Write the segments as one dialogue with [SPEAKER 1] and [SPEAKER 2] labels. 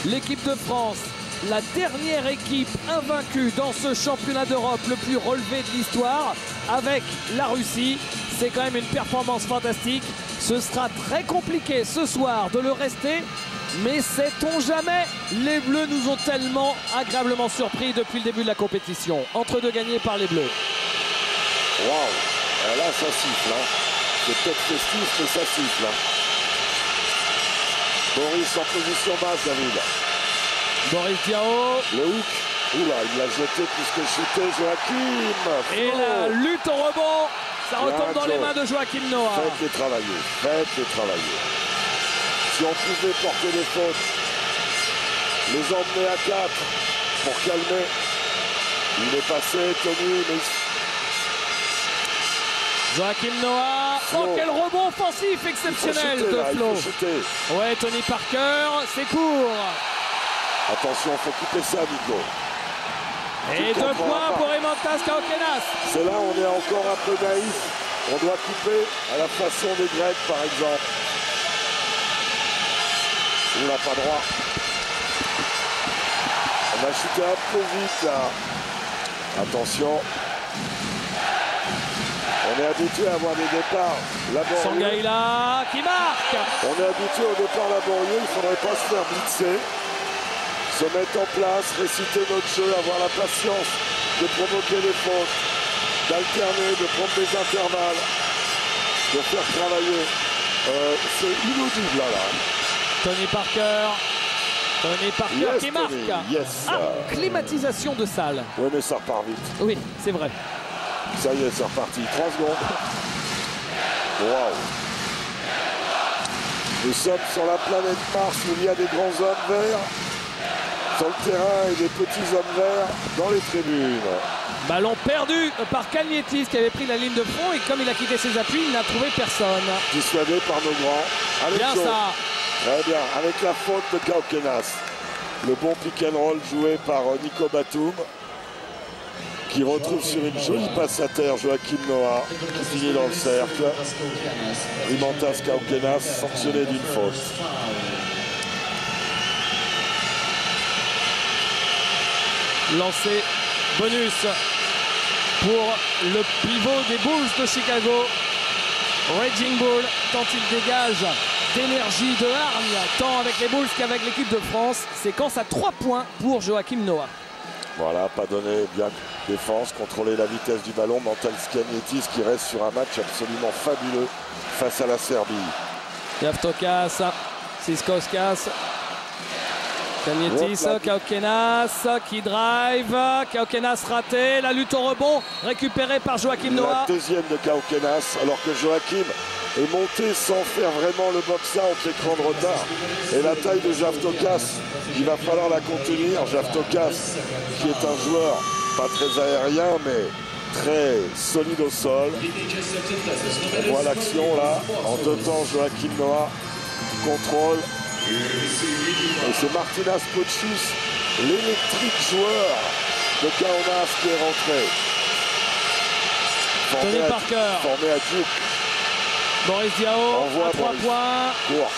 [SPEAKER 1] L'équipe de France, la dernière équipe invaincue dans ce championnat d'Europe le plus relevé de l'histoire, avec la Russie. C'est quand même une performance fantastique. Ce sera très compliqué ce soir de le rester. Mais sait-on jamais, les Bleus nous ont tellement agréablement surpris depuis le début de la compétition. Entre deux gagnés par les Bleus.
[SPEAKER 2] Waouh, là ça siffle. Hein. C'est peut-être festif, mais ça siffle. Hein. Boris en position basse, David.
[SPEAKER 1] Boris Diaw.
[SPEAKER 2] Le hook. Oula, il l'a jeté plus que chuté, Joachim.
[SPEAKER 1] Et la lutte au rebond. Ça retombe dans les mains de Joachim Noah.
[SPEAKER 2] Faites-les travailler, faites-les travailler. Si on pouvait porter les fautes, les emmener à 4 pour calmer. Il est passé, Tony. Mais...
[SPEAKER 1] Joachim Noah.
[SPEAKER 2] Flo.
[SPEAKER 1] Oh, quel rebond offensif exceptionnel
[SPEAKER 2] chuter,
[SPEAKER 1] de
[SPEAKER 2] là,
[SPEAKER 1] Flo. Ouais, Tony Parker, c'est court.
[SPEAKER 2] Attention, il faut couper ça, Nico.
[SPEAKER 1] Et 2 points pour Eimantas Kaokenas.
[SPEAKER 2] C'est là où on est encore un peu naïf. On doit couper à la façon des Grecs, par exemple. Il n'a pas droit. On a chuté un peu vite, là. Attention. On est habitué à avoir des départs laborieux.
[SPEAKER 1] Sangaila qui marque.
[SPEAKER 2] On est habitué au départ laborieux. Il ne faudrait pas se faire blitzer. Se mettre en place, réciter notre jeu, avoir la patience de provoquer les fautes, d'alterner, de prendre des intervalles, de faire travailler. C'est inaudible là.
[SPEAKER 1] Tony Parker. Tony Parker
[SPEAKER 2] Yes,
[SPEAKER 1] qui marque.
[SPEAKER 2] Tony, yes.
[SPEAKER 1] Climatisation de salle.
[SPEAKER 2] Oui, mais ça repart vite.
[SPEAKER 1] Oui, c'est vrai.
[SPEAKER 2] Ça y est, c'est reparti. 3 secondes. Waouh. Nous sommes sur la planète Mars où il y a des grands hommes verts sur le terrain et des petits hommes verts dans les tribunes.
[SPEAKER 1] Ballon perdu par Kalnietis qui avait pris la ligne de fond et comme il a quitté ses appuis, il n'a trouvé personne.
[SPEAKER 2] Dissuadé par nos grands. Allez,
[SPEAKER 1] Bien
[SPEAKER 2] Joe.
[SPEAKER 1] ça.
[SPEAKER 2] Très bien, avec la faute de Kaokenas. Le bon pick and roll joué par Nico Batum qui retrouve sur une jolie passe à terre Joachim Noah qui finit dans le cercle. Eimantas Kaokenas sanctionné d'une faute.
[SPEAKER 1] Lancé bonus pour le pivot des Bulls de Chicago. Raging Bull, tant il dégage d'énergie, de hargne, tant avec les Bulls qu'avec l'équipe de France. Séquence à 3 points pour Joachim Noah.
[SPEAKER 2] Voilà, pas donné bien défense, contrôler la vitesse du ballon. Mantas Kalnietis qui reste sur un match absolument fabuleux face à la Serbie.
[SPEAKER 1] Javtokas, Siskauskas, Kalnietis, Kaokenas qui drive, Kaokenas raté, la lutte au rebond récupérée par Joachim Noah.
[SPEAKER 2] La deuxième de Kaokenas, alors que Joachim est monté sans faire vraiment le box-out, l'écran de retard. Et la taille de Javtokas, il va falloir la contenir. Javtokas, qui est un joueur pas très aérien, mais très solide au sol. On voit l'action là, en 2 temps, Joachim Noah contrôle. Et c'est Martinas Pocius, l'électrique joueur de Kaunas qui est rentré.
[SPEAKER 1] Tony Parker.
[SPEAKER 2] Formé à Duke.
[SPEAKER 1] Boris Diaw à 3 points.
[SPEAKER 2] Court.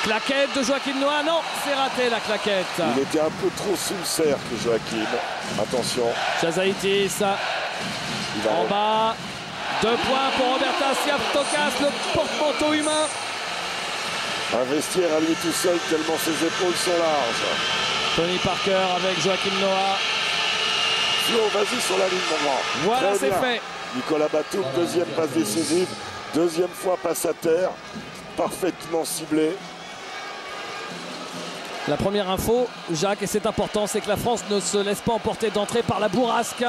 [SPEAKER 1] Claquette de Joachim Noah. Non, c'est raté la claquette.
[SPEAKER 2] Il était un peu trop sous le cercle, Joachim. Attention.
[SPEAKER 1] Chazaitis en bas. 2 points pour Robertas Javtokas, le porte-manteau humain.
[SPEAKER 2] Un vestiaire à lui tout seul, tellement ses épaules sont larges.
[SPEAKER 1] Tony Parker avec Joachim Noah.
[SPEAKER 2] Flo, vas-y sur la ligne, mon grand.
[SPEAKER 1] Voilà, c'est fait.
[SPEAKER 2] Nicolas Batum, deuxième passe décisive. Deuxième fois passe à terre. Parfaitement ciblé.
[SPEAKER 1] La première info, Jacques, et c'est important, c'est que la France ne se laisse pas emporter d'entrée par la bourrasque.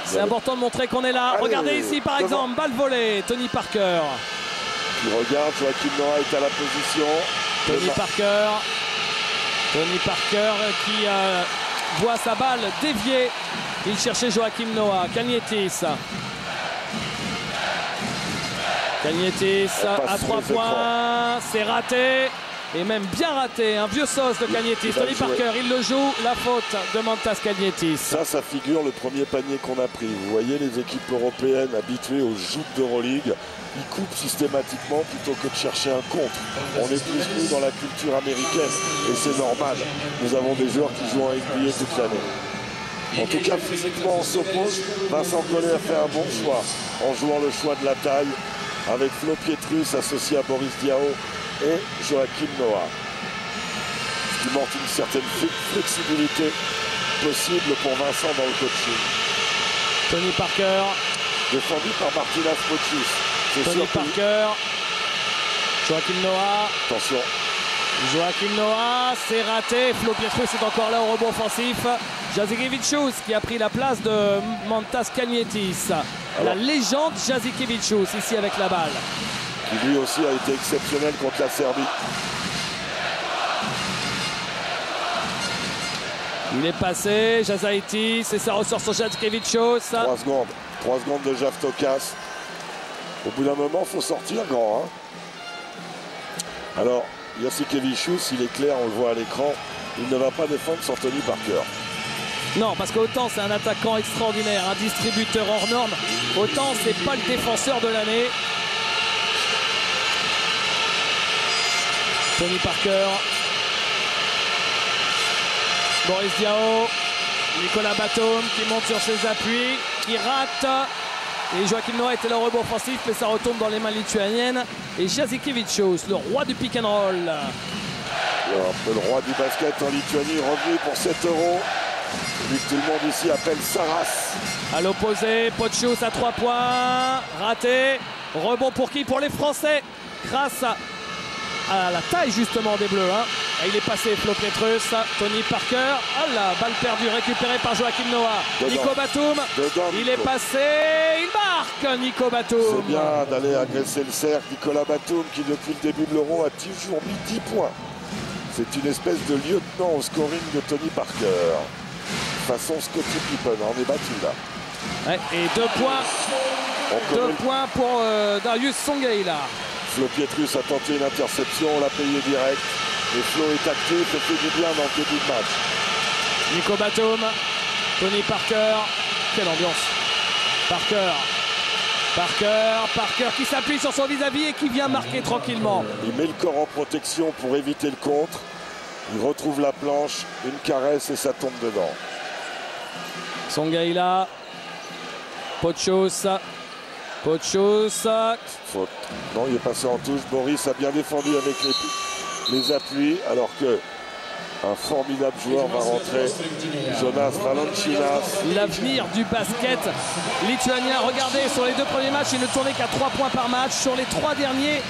[SPEAKER 1] C'est important de montrer qu'on est là.
[SPEAKER 2] Allez,
[SPEAKER 1] regardez ici, par exemple, balle volée, Tony Parker.
[SPEAKER 2] Il regarde, Joachim Noah est à la position.
[SPEAKER 1] Tony Parker qui voit sa balle déviée. Il cherchait Joachim Noah. Kalnietis à 3 points. C'est raté. et même bien raté. Un vieux sauce de Cagnetis. Tony Parker, il le joue. La faute de Mantas Cagnetis.
[SPEAKER 2] Ça figure le premier panier qu'on a pris. Vous voyez les équipes européennes habituées aux joutes d'Euroleague. Ils coupent systématiquement plutôt que de chercher un contre. On est plus nous dans la culture américaine et c'est normal. Nous avons des joueurs qui jouent en NBA toute l'année. En tout cas, physiquement, on s'oppose. Vincent Collet a fait un bon choix en jouant le choix de la taille avec Flo Pietrus associé à Boris Diaw et Joachim Noah. Ce qui montre une certaine flexibilité possible pour Vincent dans le coaching.
[SPEAKER 1] Tony Parker.
[SPEAKER 2] Défendu par Martinas Pocius.
[SPEAKER 1] Tony Parker. Joachim Noah.
[SPEAKER 2] Attention.
[SPEAKER 1] Joachim Noah, c'est raté. Flo Pietrus est encore là au rebond offensif. Jasikevicius qui a pris la place de Mantas Cagnetis. La légende Jasikevicius ici avec la balle.
[SPEAKER 2] Qui lui aussi a été exceptionnel contre la Serbie.
[SPEAKER 1] Il est passé, Jazaitis, et ça ressort sur Jasikevicius.
[SPEAKER 2] 3 secondes. 3 secondes de Javtokas. Au bout d'un moment, il faut sortir grand. Alors, Jasikevicius, il est clair, on le voit à l'écran, il ne va pas défendre sans Tony Parker.
[SPEAKER 1] Non, parce qu'autant c'est un attaquant extraordinaire, un distributeur hors norme, autant c'est pas le défenseur de l'année. Tony Parker. Boris Diaw. Nicolas Batum qui monte sur ses appuis, qui rate. Et Joachim Noah était le rebond offensif, mais ça retombe dans les mains lituaniennes. Et Jasikevicius, le roi du pick and roll.
[SPEAKER 2] Un peu le roi du basket en Lituanie, revenu pour 7 €. Vu que tout le monde ici appelle Saras.
[SPEAKER 1] À l'opposé, Pocius à 3 points. Raté. Rebond pour qui? Pour les Français. Grâce à la taille justement des Bleus. Et il est passé Flo Pietrus, Tony Parker. Ah la balle perdue récupérée par Joachim Noah.
[SPEAKER 2] Dedans.
[SPEAKER 1] Nico Batum.
[SPEAKER 2] Dedans,
[SPEAKER 1] il est passé. Il marque Nico Batum.
[SPEAKER 2] C'est bien d'aller agresser le cercle. Nicolas Batum qui depuis le début de l'Euro a toujours mis 10 points. C'est une espèce de lieutenant au scoring de Tony Parker. Façon Scottie Pippen. On est battu là.
[SPEAKER 1] Ouais, et 2 points. 2 points pour Darius Songaila.
[SPEAKER 2] Flo Pietrus a tenté une interception, on l'a payé direct. Et Flo est actif et fait du bien dans le début de match.
[SPEAKER 1] Nico Batum, Tony Parker. Quelle ambiance. Parker qui s'appuie sur son vis-à-vis et qui vient marquer tranquillement.
[SPEAKER 2] Il met le corps en protection pour éviter le contre. Il retrouve la planche, une caresse et ça tombe dedans.
[SPEAKER 1] Songaila. Pocius.
[SPEAKER 2] Faute. Non, il est passé en touche. Boris a bien défendu avec les appuis, alors que un formidable joueur va rentrer. Jonas Valanciunas.
[SPEAKER 1] L'avenir du basket lituanien. Regardez, sur les 2 premiers matchs, il ne tournait qu'à 3 points par match. Sur les 3 derniers,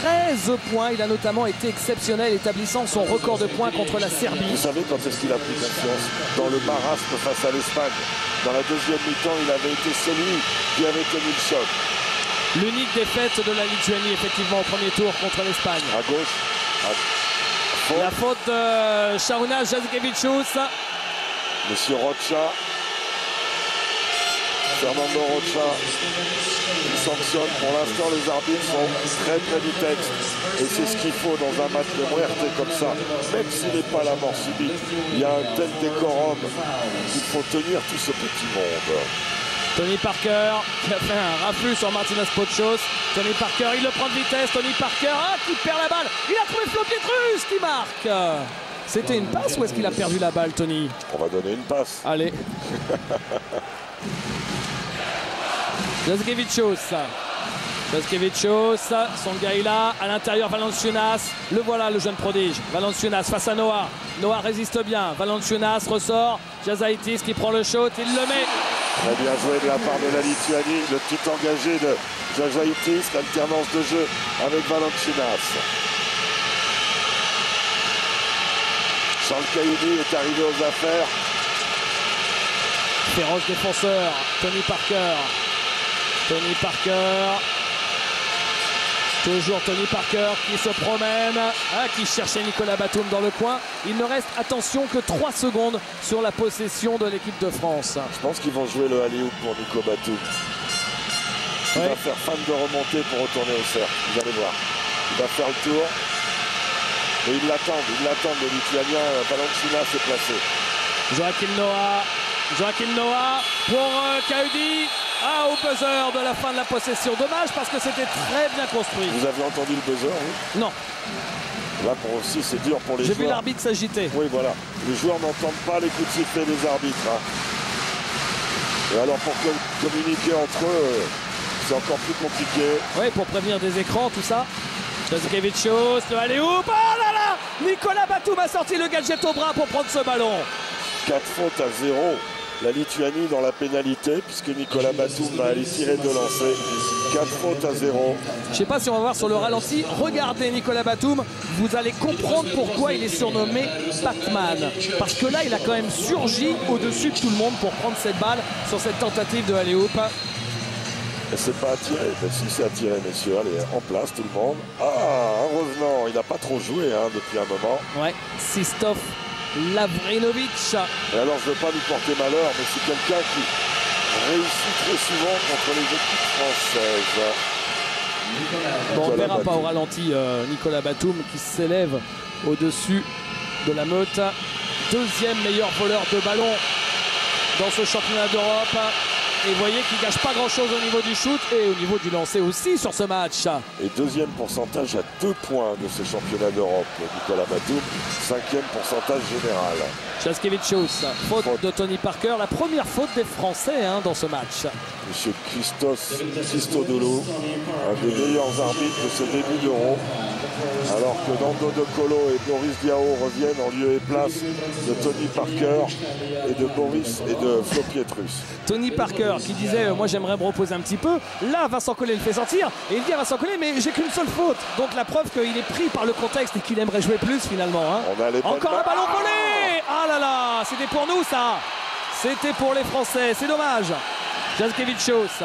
[SPEAKER 1] 13 points. Il a notamment été exceptionnel, établissant son record de points contre la Serbie.
[SPEAKER 2] Vous savez quand est-ce qu'il a pris confiance? Dans le marasme face à l'Espagne. Dans la deuxième mi-temps, il avait été celui qui avait tenu le choc.
[SPEAKER 1] L'unique défaite de la Lituanie, effectivement, au premier tour contre l'Espagne.
[SPEAKER 2] À gauche.
[SPEAKER 1] La faute de Šarūnas Jasikevicius.
[SPEAKER 2] Monsieur Rocha. Fernando Rocha. Il sanctionne. Pour l'instant, les arbitres sont très près du texte. Et c'est ce qu'il faut dans un match de muerte comme ça. Même s'il n'est pas la mort subite, il y a un tel décorum qu'il faut tenir tout ce petit monde.
[SPEAKER 1] Tony Parker qui a fait un raffut sur Martinas Pocius. Tony Parker, il le prend de vitesse. Tony Parker qui perd la balle. Il a trouvé Flo Pietrus qui marque. C'était une passe ou est-ce qu'il a perdu la balle, Tony?
[SPEAKER 2] On va donner une passe.
[SPEAKER 1] Allez. Jasikevicius, Songaila à l'intérieur, Valanciunas. Le voilà, le jeune prodige. Valanciunas face à Noah. Noah résiste bien. Valanciunas ressort. Jazaitis qui prend le shot. Il le met.
[SPEAKER 2] Très bien joué de la part de la Lituanie. Le petit engagé de Jazaitis. L'alternance de jeu avec Valanciunas. Charles Cahudy est arrivé aux affaires.
[SPEAKER 1] Féroce défenseur. Tony Parker. Toujours Tony Parker qui se promène, qui cherchait Nicolas Batum dans le coin. Il ne reste, attention, que 3 secondes sur la possession de l'équipe de France.
[SPEAKER 2] Je pense qu'ils vont jouer le alley-oop pour Nico Batum. Il va faire fan de remontée pour retourner au cercle. Vous allez voir. Il va faire le tour. Mais ils l'attendent, les Lituaniens. Valanciunas s'est placé.
[SPEAKER 1] Joakim Noah pour Kaudi. Au buzzer de la fin de la possession. Dommage parce que c'était très bien construit.
[SPEAKER 2] Vous avez entendu le buzzer, oui?
[SPEAKER 1] Non.
[SPEAKER 2] Là, aussi, c'est dur pour les joueurs.
[SPEAKER 1] J'ai vu l'arbitre s'agiter.
[SPEAKER 2] Oui, voilà. Les joueurs n'entendent pas les coups de sifflet des arbitres. Hein. Et alors, pour communiquer entre eux, c'est encore plus compliqué.
[SPEAKER 1] Oui, pour prévenir des écrans, tout ça. Jasikevičius, le alley-oop. Oh là là! Nicolas Batum a sorti le gadget au bras pour prendre ce ballon.
[SPEAKER 2] 4 fautes à 0. La Lituanie dans la pénalité, puisque Nicolas Batum va aller tirer de lancer. 4 fautes à 0.
[SPEAKER 1] Je ne sais pas si on va voir sur le ralenti. Regardez Nicolas Batum, vous allez comprendre pourquoi il est surnommé Batman. Parce que là, il a quand même surgi au-dessus de tout le monde pour prendre cette balle sur cette tentative de alley-oop.
[SPEAKER 2] Et c'est pas attiré. Ben, si c'est attiré, messieurs, allez, en place tout le monde. Un revenant. Il n'a pas trop joué depuis un moment.
[SPEAKER 1] Ouais, Sistov Lavrinovic.
[SPEAKER 2] Et alors, je ne veux pas lui porter malheur, mais c'est quelqu'un qui réussit très souvent contre les équipes françaises.
[SPEAKER 1] Bon, on ne verra pas au ralenti Nicolas Batum qui s'élève au-dessus de la meute. Deuxième meilleur voleur de ballon dans ce championnat d'Europe. Et vous voyez qu'il ne gâche pas grand-chose au niveau du shoot et au niveau du lancer aussi sur ce match.
[SPEAKER 2] Et deuxième pourcentage à 2 points de ce championnat d'Europe, Nicolas Batum. 5e pourcentage général.
[SPEAKER 1] Jasikevičius, faute de Tony Parker. La première faute des Français dans ce match.
[SPEAKER 2] Monsieur Christodoulou, un des meilleurs arbitres de ce début d'Euro. Alors que Nando De Colo et Boris Diaw reviennent en lieu et place de Tony Parker et de Boris et de Flo Pietrus.
[SPEAKER 1] Tony Parker qui disait moi j'aimerais me reposer un petit peu. Là Vincent Collet le fait sortir et il dit à Vincent Collet mais j'ai qu'une seule faute. Donc la preuve qu'il est pris par le contexte et qu'il aimerait jouer plus finalement. Encore un ballon volé. Ah là là, c'était pour nous ça. C'était pour les Français, c'est dommage. Jasikevičius.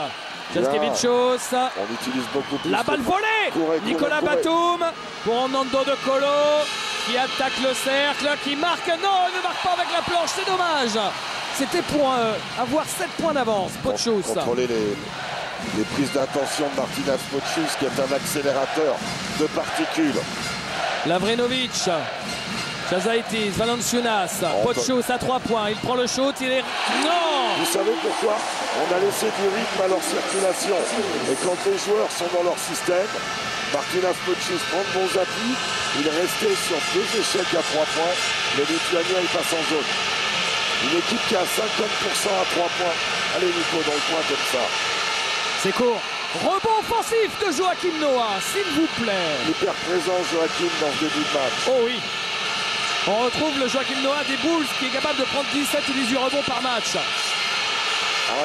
[SPEAKER 2] On utilise beaucoup plus.
[SPEAKER 1] La balle volée. Nicolas Batum pour Nando De Colo qui attaque le cercle, qui marque. Non, il ne marque pas avec la planche, c'est dommage. C'était pour avoir 7 points d'avance. Potchus.
[SPEAKER 2] Contrôler les prises d'intention de Martinas Potchus qui est un accélérateur de particules.
[SPEAKER 1] Lavrinovic. Chazaitis, Valanciunas, Potchus à 3 points. Il prend le shoot, il est... Non!
[SPEAKER 2] Vous savez pourquoi? On a laissé du rythme à leur circulation. Et quand les joueurs sont dans leur système, Martinas Potchus prend de bons appuis. Il est resté sur 2 échecs à 3 points. Les Lituaniens, ils passent en zone. Une équipe qui a 50% à 3 points. Allez Nico, dans le coin comme ça.
[SPEAKER 1] C'est court. Rebond offensif de Joakim Noah, s'il vous plaît.
[SPEAKER 2] Hyper présent Joakim dans ce début de match.
[SPEAKER 1] Oh oui. On retrouve le Joakim Noah des Bulls qui est capable de prendre 17 ou 18 rebonds par match.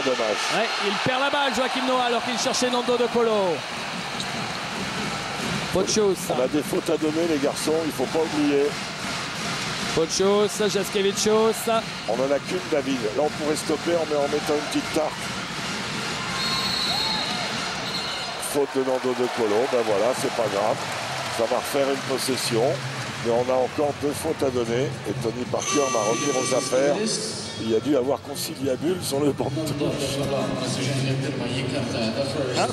[SPEAKER 2] Dommage.
[SPEAKER 1] Ouais, il perd la balle Joakim Noah alors qu'il cherchait Nando De Colo. Potchus.
[SPEAKER 2] On a des fautes à donner les garçons, il ne faut pas oublier.
[SPEAKER 1] Potchus, Jasikevičius.
[SPEAKER 2] On n'en a qu'une David. Là on pourrait stopper en mettant une petite tarte. Faute de Nando De Colo, ben voilà, c'est pas grave. Ça va refaire une possession. Mais on a encore 2 fautes à donner. Et Tony Parker va revenir aux affaires. Il a dû avoir conciliabule sur le banc de touche.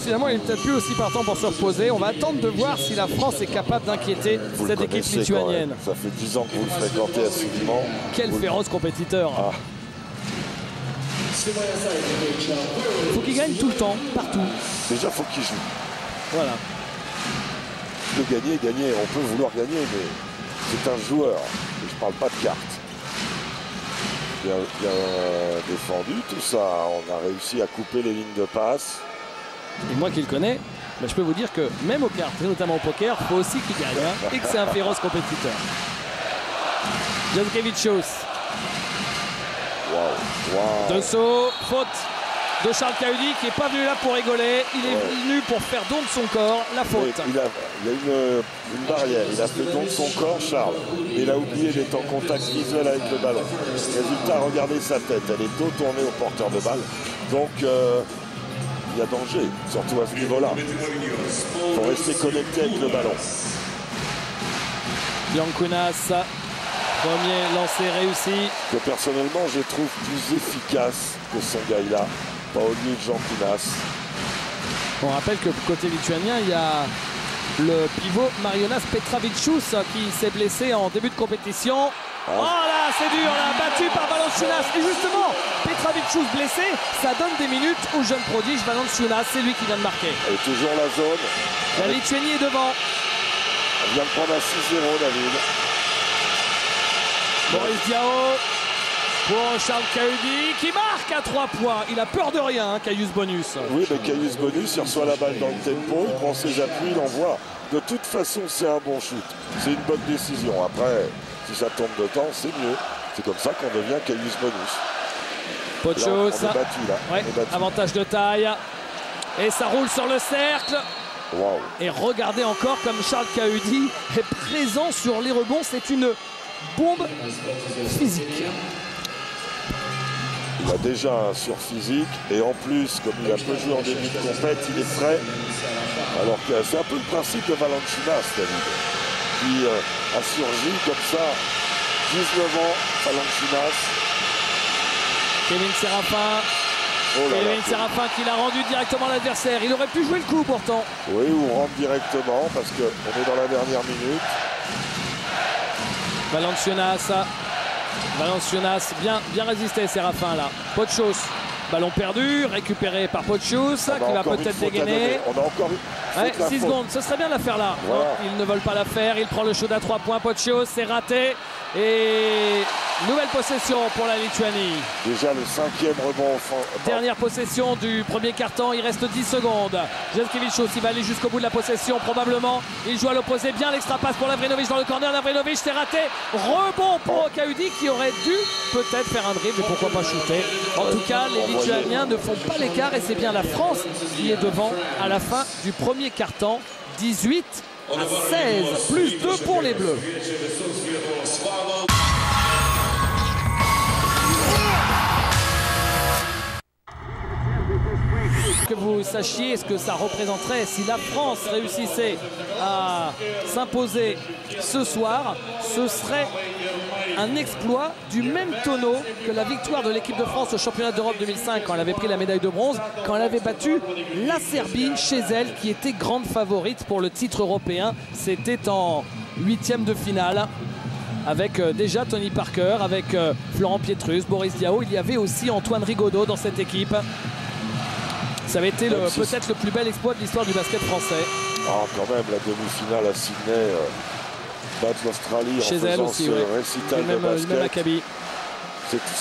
[SPEAKER 1] Finalement, il n'est peut-être plus aussi partant pour se reposer. On va attendre de voir si la France est capable d'inquiéter cette équipe lituanienne.
[SPEAKER 2] Ça fait 10 ans que vous le fréquentez assidûment.
[SPEAKER 1] Quel féroce compétiteur. Il faut qu'il gagne tout le temps, partout.
[SPEAKER 2] Déjà, il faut qu'il joue.
[SPEAKER 1] Voilà.
[SPEAKER 2] De gagner, on peut vouloir gagner, mais c'est un joueur. Et je ne parle pas de cartes. Bien défendu, tout ça. On a réussi à couper les lignes de passe.
[SPEAKER 1] Et moi qui le connais, je peux vous dire que même aux cartes, et notamment au poker, il faut aussi qu'il gagne. Et que c'est un féroce compétiteur. Jasikevičius.
[SPEAKER 2] Wow.
[SPEAKER 1] Dessau, faute de Charles Kaudi qui n'est pas venu là pour rigoler. Il est venu pour faire don de son corps. La faute.
[SPEAKER 2] Oui, il y a une barrière. Il a fait don de son corps, Charles. Mais il a oublié d'être en contact visuel avec le ballon. Résultat, regardez sa tête. Elle est dos tournée au porteur de balle. Donc, il y a danger, surtout à ce niveau-là. Il faut rester connecté avec le ballon.
[SPEAKER 1] Valanciunas, premier lancé réussi.
[SPEAKER 2] Que personnellement, je trouve plus efficace que son gars-là. Pas au lieu de Jean Pinas.
[SPEAKER 1] On rappelle que côté lituanien, il y a le pivot Marionas Petravicius qui s'est blessé en début de compétition. Oh là, c'est dur là, battu par Valanciunas. Et justement, Petravicius blessé, ça donne des minutes au jeune prodige Valanciunas. C'est lui qui vient de marquer.
[SPEAKER 2] Et toujours la zone.
[SPEAKER 1] La Lituanie est devant.
[SPEAKER 2] On vient de prendre un 6-0, David.
[SPEAKER 1] Boris Diaw pour Charles Cahudy qui marque à 3 points. Il a peur de rien, hein, Caius Bonus.
[SPEAKER 2] Oui, mais Caius Bonus, il reçoit la balle dans le tempo, il prend ses appuis, il envoie. De toute façon, c'est un bon shoot. C'est une bonne décision. Après, si ça tombe de temps, c'est mieux. C'est comme ça qu'on devient Caius Bonus.
[SPEAKER 1] Pochos.
[SPEAKER 2] On est battu, là.
[SPEAKER 1] Ouais,
[SPEAKER 2] on est battu.
[SPEAKER 1] avantage de taille. Et ça roule sur le cercle.
[SPEAKER 2] Wow.
[SPEAKER 1] Et regardez encore comme Charles Cahudy est présent sur les rebonds. C'est une bombe physique.
[SPEAKER 2] Il a déjà un surphysique et en plus, comme il a peu joué en début de compète, il est frais. Alors que c'est un peu le principe de Valanciunas, David, qui a surgi comme ça, 19 ans, Valanciunas.
[SPEAKER 1] Kevin Séraphin.
[SPEAKER 2] Oh là
[SPEAKER 1] Kevin
[SPEAKER 2] là,
[SPEAKER 1] Séraphin qui l'a rendu directement à l'adversaire. Il aurait pu jouer le coup pourtant.
[SPEAKER 2] oui, ou rentre directement parce qu'on est dans la dernière minute.
[SPEAKER 1] Valanciunas, bien résisté Séraphin là. Pochos, ballon perdu, récupéré par Pochos qui va peut-être dégainer.
[SPEAKER 2] On a encore
[SPEAKER 1] Ouais, 6 secondes, ce serait bien de la faire là.
[SPEAKER 2] Voilà.
[SPEAKER 1] Non, ils ne veulent pas la faire, il prend le shoot à 3 points, Pochos, c'est raté. Et nouvelle possession pour la Lituanie.
[SPEAKER 2] déjà le 5e rebond.
[SPEAKER 1] Dernière possession du premier quart-temps, il reste 10 secondes. Jackiewicz il va aller jusqu'au bout de la possession probablement. Il joue à l'opposé, bien l'extra passe pour Lavrinovic dans le corner. Lavrinovic c'est raté. Rebond pour Cahudy qui aurait dû peut-être faire un dribble, mais pourquoi pas shooter. En tout cas, les Lituaniens ne font pas l'écart et c'est bien la France qui est devant à la fin du premier quart-temps. 18-16, plus 2 pour les Bleus. Que vous sachiez ce que ça représenterait si la France réussissait à s'imposer ce soir, ce serait un exploit du même tonneau que la victoire de l'équipe de France au championnat d'Europe 2005 quand elle avait pris la médaille de bronze, quand elle avait battu la Serbie chez elle qui était grande favorite pour le titre européen. C'était en 8e de finale avec déjà Tony Parker, avec Florent Pietrus, Boris Diaw. Il y avait aussi Antoine Rigaudot dans cette équipe. Ça avait été peut-être le plus bel exploit de l'histoire du basket français.
[SPEAKER 2] Ah, quand même, la demi-finale à Sydney, battre l'Australie en faisant
[SPEAKER 1] aussi,
[SPEAKER 2] ce
[SPEAKER 1] ouais.
[SPEAKER 2] récital de
[SPEAKER 1] Même
[SPEAKER 2] basket.
[SPEAKER 1] acabit.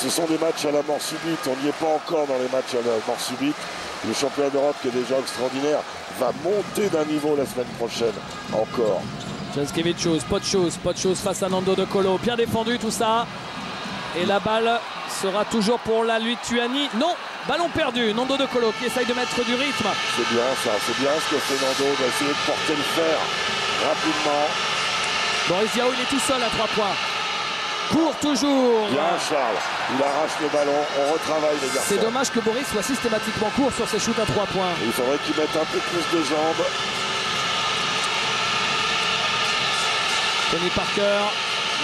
[SPEAKER 2] Ce sont des matchs à la mort subite. On n'y est pas encore dans les matchs à la mort subite. Le championnat d'Europe, qui est déjà extraordinaire, va monter d'un niveau la semaine prochaine. Encore.
[SPEAKER 1] Jackiewicz, Pochos face à Nando De Colo. Bien défendu tout ça. Et la balle sera toujours pour la Lituanie. Non, ballon perdu. Nando De Colo qui essaye de mettre du rythme.
[SPEAKER 2] C'est bien ça, c'est bien ce que fait Nando. On va essayer de porter le fer rapidement.
[SPEAKER 1] Boris Diaw, il est tout seul à 3 points. Court toujours.
[SPEAKER 2] Bien Charles, il arrache le ballon, on retravaille les garçons.
[SPEAKER 1] C'est dommage que Boris soit systématiquement court sur ses shoots à 3 points.
[SPEAKER 2] Il faudrait qu'il mette un peu plus de jambes.
[SPEAKER 1] Tony Parker,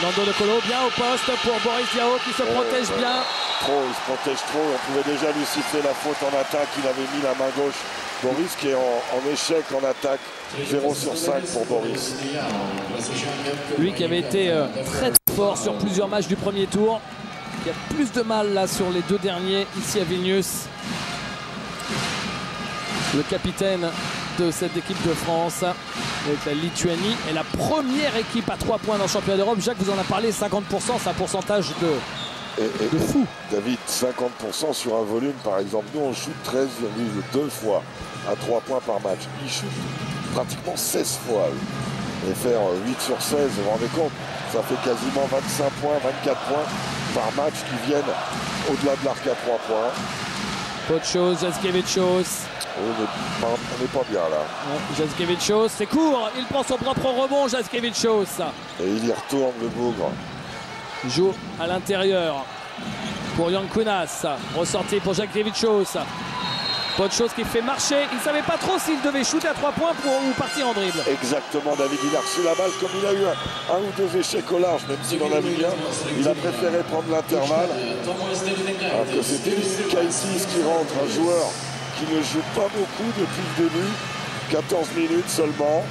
[SPEAKER 1] Nando De Colo bien au poste pour Boris Diaw qui se protège bien.
[SPEAKER 2] Trop, il se protège trop. On pouvait déjà lui siffler la faute en attaque. Il avait mis la main gauche. Boris qui est en échec en attaque. 0 sur 5 pour Boris.
[SPEAKER 1] Lui qui avait été très fort sur plusieurs matchs du premier tour. Il y a plus de mal là sur les 2 derniers ici à Vilnius. Le capitaine de cette équipe de France avec la Lituanie est la première équipe à 3 points dans le championnat d'Europe. Jacques vous en a parlé, 50%, c'est un pourcentage de fou.
[SPEAKER 2] David, 50% sur un volume par exemple. Nous on shoot 13,2 fois à 3 points par match. Il shoot pratiquement 16 fois. Et faire 8 sur 16, vous vous rendez compte, ça fait quasiment 25 points, 24 points par match qui viennent au-delà de l'arc à 3 points.
[SPEAKER 1] Pochos, Jackiewicz.
[SPEAKER 2] On n'est pas bien là.
[SPEAKER 1] Jackiewicz, c'est court, il prend son propre rebond, Jackiewicz.
[SPEAKER 2] Et il y retourne le bougre.
[SPEAKER 1] Il joue à l'intérieur pour Yankunas, ressorti pour Jackiewicz. Pochos qui fait marcher, il ne savait pas trop s'il devait shooter à 3 points ou partir en dribble.
[SPEAKER 2] Exactement, David, il a reçu la balle comme il a eu un ou 2 échecs au large, même s'il en a mis bien. Il a préféré prendre l'intervalle. Alors que c'était Kaitis qui rentre, un joueur qui ne joue pas beaucoup depuis le début, 14 minutes seulement.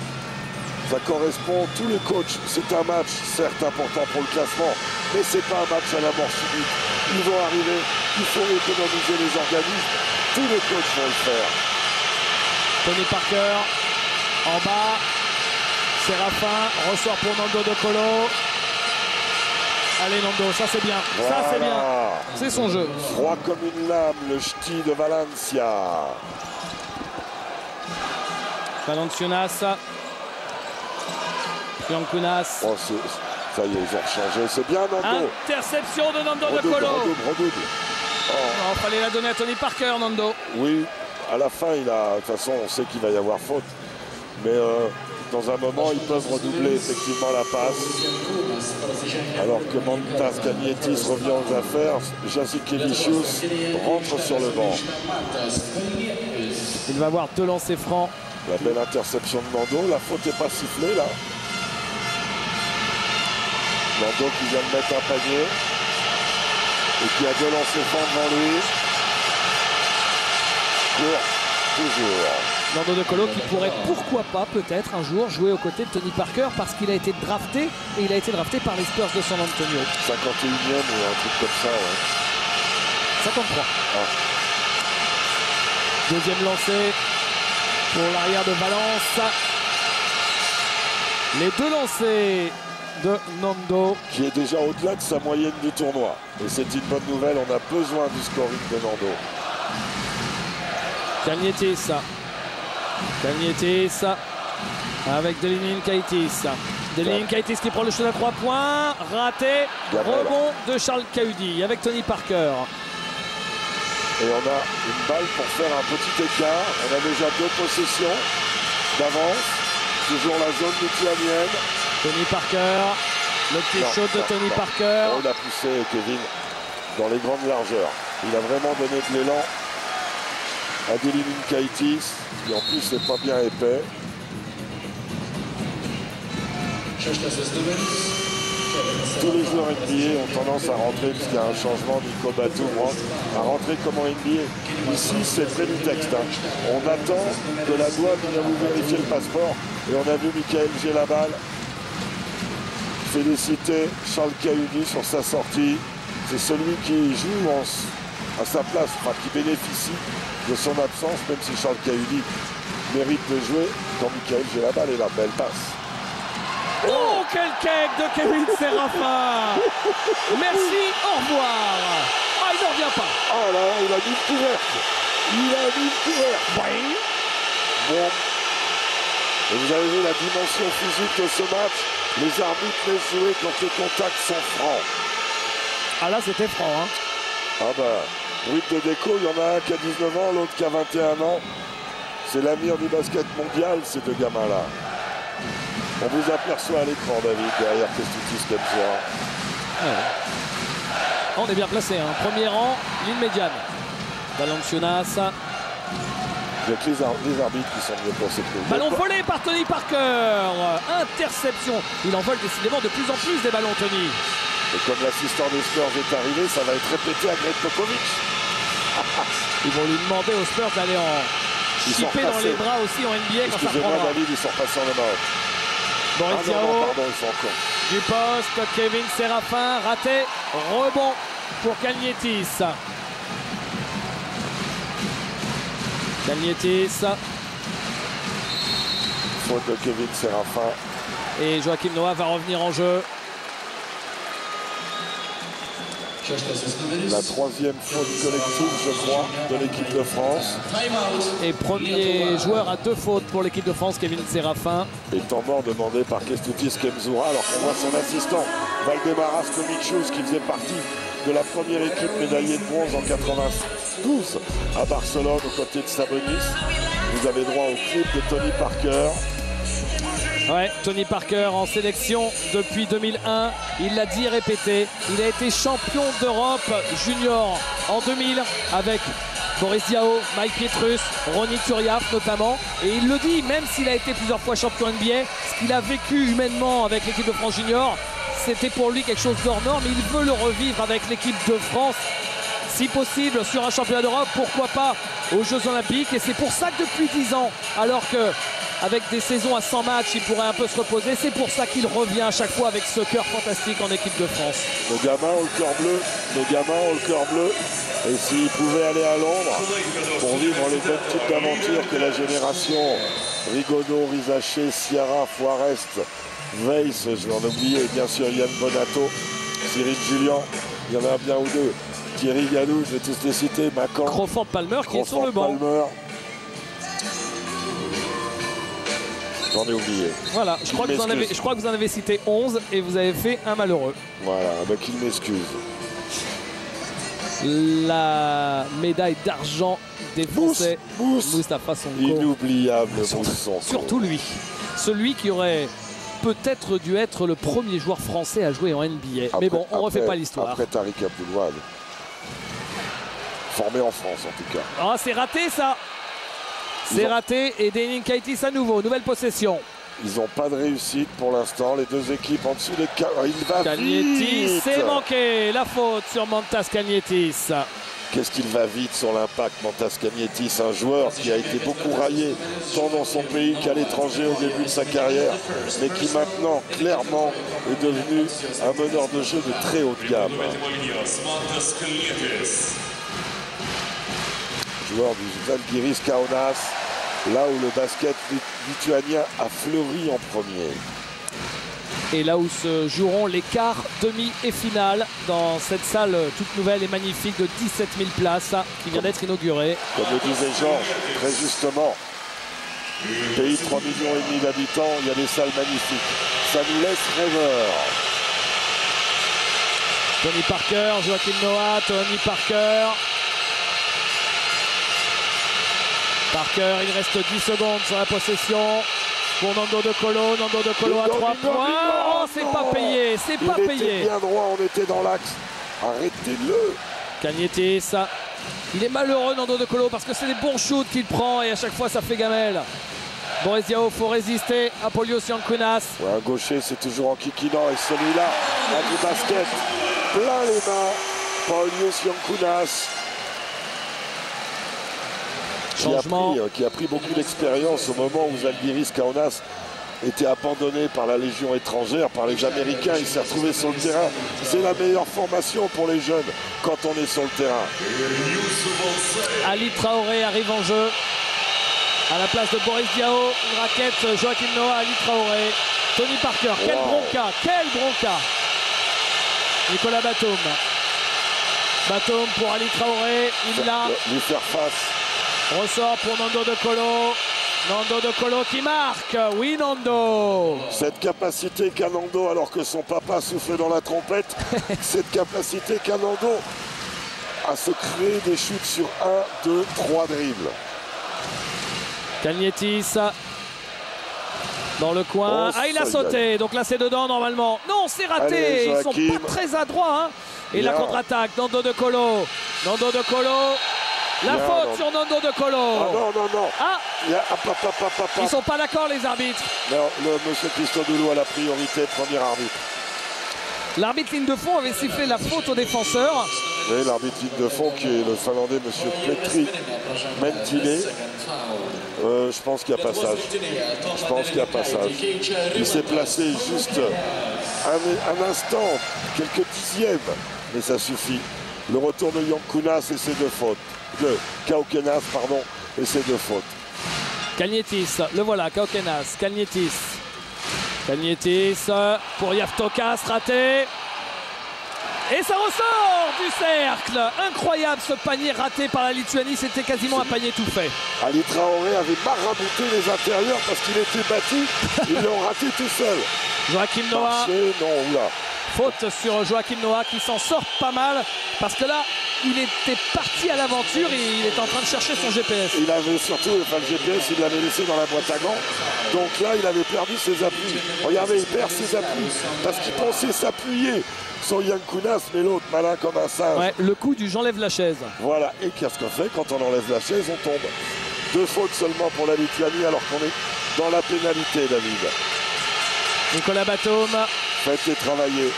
[SPEAKER 2] Ça correspond, tous les coachs, c'est un match, certes important pour le classement, mais c'est pas un match à la mort subite. Ils vont arriver, il faut économiser les organismes, tous les coachs vont le faire.
[SPEAKER 1] Tony Parker, en bas, Séraphin, ressort pour Nando De Colo. Allez Nando, ça c'est bien,
[SPEAKER 2] voilà.
[SPEAKER 1] Ça c'est bien, c'est son jeu.
[SPEAKER 2] Froid comme une lame, le ch'ti de Valencia.
[SPEAKER 1] Valenciunas. Yankunas.
[SPEAKER 2] Oh, ça y est, ils ont changé, c'est bien Nando.
[SPEAKER 1] Interception de Nando De Colo.
[SPEAKER 2] Redouble.
[SPEAKER 1] Oh, fallait la donner à Tony Parker, Nando.
[SPEAKER 2] Oui, à la fin, de toute façon, on sait qu'il va y avoir faute. Mais dans un moment, ils peuvent redoubler effectivement la passe. Alors que Mantas Kalnietis revient aux affaires, Jasikevičius rentre sur le banc.
[SPEAKER 1] Il va avoir 2 lancers francs.
[SPEAKER 2] La belle interception de Nando, la faute n'est pas sifflée là. Nando qui vient de mettre un panier et qui a 2 lancers francs devant lui. Toujours.
[SPEAKER 1] Nando De Colo qui pourrait pourquoi pas peut-être un jour jouer aux côtés de Tony Parker parce qu'il a été drafté et il a été drafté par les Spurs de San Antonio.
[SPEAKER 2] 51e ou un truc comme ça, ouais.
[SPEAKER 1] 53. Deuxième lancé pour l'arrière de Valence. Les 2 lancers de Nando.
[SPEAKER 2] Qui est déjà au-delà de sa moyenne du tournoi. Et c'est une bonne nouvelle, on a besoin du scoring de Nando.
[SPEAKER 1] Kalnietis avec Delininkaitis. Delininkaitis qui prend le shoot à 3 points. Raté. Rebond de Charles Cahudy avec Tony Parker.
[SPEAKER 2] Et on a une balle pour faire un petit écart. On a déjà 2 possessions d'avance. Toujours la zone lituanienne.
[SPEAKER 1] Tony Parker. Le petit shoot de Tony Parker.
[SPEAKER 2] On l'a poussé, Kevin, dans les grandes largeurs. Il a vraiment donné de l'élan à Delininkaitis, qui en plus n'est pas bien épais. Tous les joueurs NBA ont tendance à rentrer, puisqu'il y a un changement, Nico Batum à rentrer comme en NBA. Ici, c'est près du texte. On attend que la douane vienne vous vérifier le passeport. Et on a vu Michael Gelabal féliciter Charles Cahudy sur sa sortie. C'est celui qui joue à sa place, enfin qui bénéficie de son absence, même si Charles Cahudy mérite de jouer quand Michael Gelabal est la belle passe.
[SPEAKER 1] Oh, quel cake de Kevin Séraphin. Merci, au revoir. Ah, il ne revient pas.
[SPEAKER 2] Ah là, il a mis le couvercle. Il a mis le couvercle.
[SPEAKER 1] Oui.
[SPEAKER 2] Bon. Et vous avez vu la dimension physique de ce match. Les arbitres laissent jouer quand les contacts sont francs.
[SPEAKER 1] Ah là, c'était franc, hein.
[SPEAKER 2] Ah bah, brut de déco, il y en a un qui a 19 ans, l'autre qui a 21 ans. C'est l'avenir du basket mondial, ces 2 gamins-là. On vous aperçoit à l'écran, David, derrière Kęstutis Kępžora.
[SPEAKER 1] On est bien placé, hein. Premier rang, ligne médiane. Valenciunas.
[SPEAKER 2] Il y a que les arbitres qui sont mieux placés que nous.
[SPEAKER 1] Ballon volé par Tony Parker. Interception. Il en vole décidément de plus en plus des ballons, Tony.
[SPEAKER 2] Et comme l'assistant des Spurs est arrivé, ça va être répété à Greg Popovich.
[SPEAKER 1] Ils vont lui demander aux Spurs d'aller en chipper dans les bras aussi en NBA quand ça reprendra.
[SPEAKER 2] Excusez-moi, David, ils sont passés en hommage.
[SPEAKER 1] Boris Diaw.
[SPEAKER 2] Pardon, ils sont encore.
[SPEAKER 1] Du poste, Kevin Séraphin, raté, rebond pour Kalnietis. Kalnietis.
[SPEAKER 2] Faute de Kevin Séraphin.
[SPEAKER 1] Et Joachim Noah va revenir en jeu.
[SPEAKER 2] La 3e faute collective, je crois, de l'équipe de France.
[SPEAKER 1] Et premier joueur à 2 fautes pour l'équipe de France, Kevin Séraphin.
[SPEAKER 2] Et temps mort demandé par Kęstutis Kępžora, alors qu'on voit son assistant, Valdemaras Tomičius, qui faisait partie de la première équipe médaillée de bronze en 92 à Barcelone, aux côtés de Sabonis. Vous avez droit au clip de Tony Parker.
[SPEAKER 1] Ouais, Tony Parker en sélection depuis 2001, il l'a dit et répété, il a été champion d'Europe junior en 2000 avec Boris Diaw, Mike Pietrus, Ronny Turiaf notamment, et il le dit, même s'il a été plusieurs fois champion NBA, ce qu'il a vécu humainement avec l'équipe de France junior, c'était pour lui quelque chose d'hors norme, mais il veut le revivre avec l'équipe de France. Si possible sur un championnat d'Europe, pourquoi pas aux Jeux Olympiques. Et c'est pour ça que depuis 10 ans, alors que avec des saisons à 100 matchs, il pourrait un peu se reposer. C'est pour ça qu'il revient à chaque fois avec ce cœur fantastique en équipe de France.
[SPEAKER 2] Nos gamins ont le cœur bleu, nos gamins ont le cœur bleu. Et s'ils pouvaient aller à Londres pour vivre les mêmes types d'aventures que la génération Rigaudot, Rizaché, Ciara, Forest, Weiss, je vais en oublier, bien sûr Yann Bonato, Cyril Julien, il y en a bien ou deux. Thierry Gallou, je vais tous les citer, Macan.
[SPEAKER 1] Crawford Palmer qui est sur le banc.
[SPEAKER 2] Palmer. J'en ai oublié.
[SPEAKER 1] Voilà, je crois que vous en avez cité 11 et vous avez fait un malheureux.
[SPEAKER 2] Voilà, bah qu'il m'excuse.
[SPEAKER 1] La médaille d'argent des Français. Moustapha Sonko.
[SPEAKER 2] Inoubliable Sonko.
[SPEAKER 1] Surtout lui. Celui qui aurait peut-être dû être le premier joueur français à jouer en NBA.
[SPEAKER 2] Après,
[SPEAKER 1] mais bon, on ne refait pas l'histoire.
[SPEAKER 2] Après Tariq Abdul-Wahad. Formé en France en tout cas.
[SPEAKER 1] Ah, c'est raté ça. C'est raté et Denis Kaitis à nouveau. Nouvelle possession.
[SPEAKER 2] Ils n'ont pas de réussite pour l'instant. Les deux équipes en dessous des... Il va
[SPEAKER 1] Cagnetti, c'est manqué. La faute sur Mantas Cagnetis.
[SPEAKER 2] Qu'est-ce qu'il va vite sur l'impact, Mantas Cagnetis, un joueur qui a été beaucoup raillé tant dans son pays qu'à l'étranger au début de sa carrière, mais qui maintenant clairement est devenu un meneur de jeu de très haut de gamme. Joueur du Žalgiris Kaunas, là où le basket lituanien a fleuri en premier.
[SPEAKER 1] Et là où se joueront les quarts, demi et finale dans cette salle toute nouvelle et magnifique de 17 000 places qui vient d'être inaugurée.
[SPEAKER 2] Comme le disait Georges, très justement, pays de 3,5 millions d'habitants, il y a des salles magnifiques. Ça nous laisse rêveurs.
[SPEAKER 1] Tony Parker, Joachim Noah, Tony Parker. Parker, il reste 10 secondes sur la possession. Pour Nando De Colo à 3 points. Oh, c'est pas payé, c'est pas payé.
[SPEAKER 2] Il était bien droit, on était dans l'axe. Arrêtez-le.
[SPEAKER 1] Cagnetis, il est malheureux Nando De Colo parce que c'est des bons shoots qu'il prend et à chaque fois ça fait gamelle. Boris Diaw, faut résister à Polios Yankunas.
[SPEAKER 2] Ouais, un gaucher, c'est toujours en kikinant et celui-là a du basket plein les mains. Polios Yankunas. Qui a pris beaucoup d'expérience au moment où Žalgiris Kaunas était abandonné par la Légion étrangère, par les Américains. Il s'est retrouvé sur le terrain. C'est la meilleure formation pour les jeunes quand on est sur le terrain.
[SPEAKER 1] Ali Traoré arrive en jeu. À la place de Boris Diaw, une raquette, Joachim Noah, Ali Traoré. Tony Parker, quel bronca, quel bronca. Nicolas Batum. Batum pour Ali Traoré, il l'a.
[SPEAKER 2] Lui faire face.
[SPEAKER 1] Ressort pour Nando De Colo. Nando De Colo qui marque. Oui, Nando.
[SPEAKER 2] Cette capacité qu'a Nando, alors que son papa souffle dans la trompette, cette capacité qu'a Nando à se créer des chutes sur 1, 2, 3 dribbles.
[SPEAKER 1] Cagnetis dans le coin. Ah, il a sauté. Donc là, c'est dedans normalement. Non, c'est raté.
[SPEAKER 2] Allez,
[SPEAKER 1] ils sont pas très adroits. Hein. Et la contre-attaque. Nando De Colo. Nando De Colo. La faute sur Nando De Colo.
[SPEAKER 2] Ah non, non, non.
[SPEAKER 1] Ah, ils sont pas d'accord les arbitres.
[SPEAKER 2] Non, monsieur Christodoulou a la priorité, premier arbitre.
[SPEAKER 1] L'arbitre ligne de fond avait sifflé la faute au défenseur.
[SPEAKER 2] Oui, l'arbitre ligne de fond qui est le Finlandais, monsieur Petri Mentile. Je pense qu'il y a passage. Je pense qu'il y a passage. Il s'est placé juste un instant, quelques dixièmes, mais ça suffit. Le retour de Yankunas et ses deux fautes. De Kaukenas, pardon, et ses deux fautes.
[SPEAKER 1] Cagnetis, le voilà, Kaukenas, Cagnetis. Cagnetis pour Javtokas, raté. Et ça ressort du cercle. Incroyable ce panier raté par la Lituanie, c'était quasiment un panier tout fait.
[SPEAKER 2] Ali Traoré avait marabouté les intérieurs parce qu'il était battu. Ils l'ont raté tout seul.
[SPEAKER 1] Joachim Noah.
[SPEAKER 2] Non, oula.
[SPEAKER 1] Faute sur Joachim Noah qui s'en sort pas mal parce que là il était parti à l'aventure et il est en train de chercher son GPS.
[SPEAKER 2] Il avait surtout, enfin le GPS il l'avait laissé dans la boîte à gants, donc là il avait perdu ses appuis. Regardez, il perd ses appuis parce qu'il pensait s'appuyer sur Yankunas, mais l'autre malin comme un singe.
[SPEAKER 1] Ouais, le coup du j'enlève la chaise.
[SPEAKER 2] Voilà, et qu'est-ce qu'on fait quand on enlève la chaise, on tombe. 2 fautes seulement pour la Lituanie alors qu'on est dans la pénalité, David.
[SPEAKER 1] Nicolas Batum.
[SPEAKER 2] Faites-les travailler,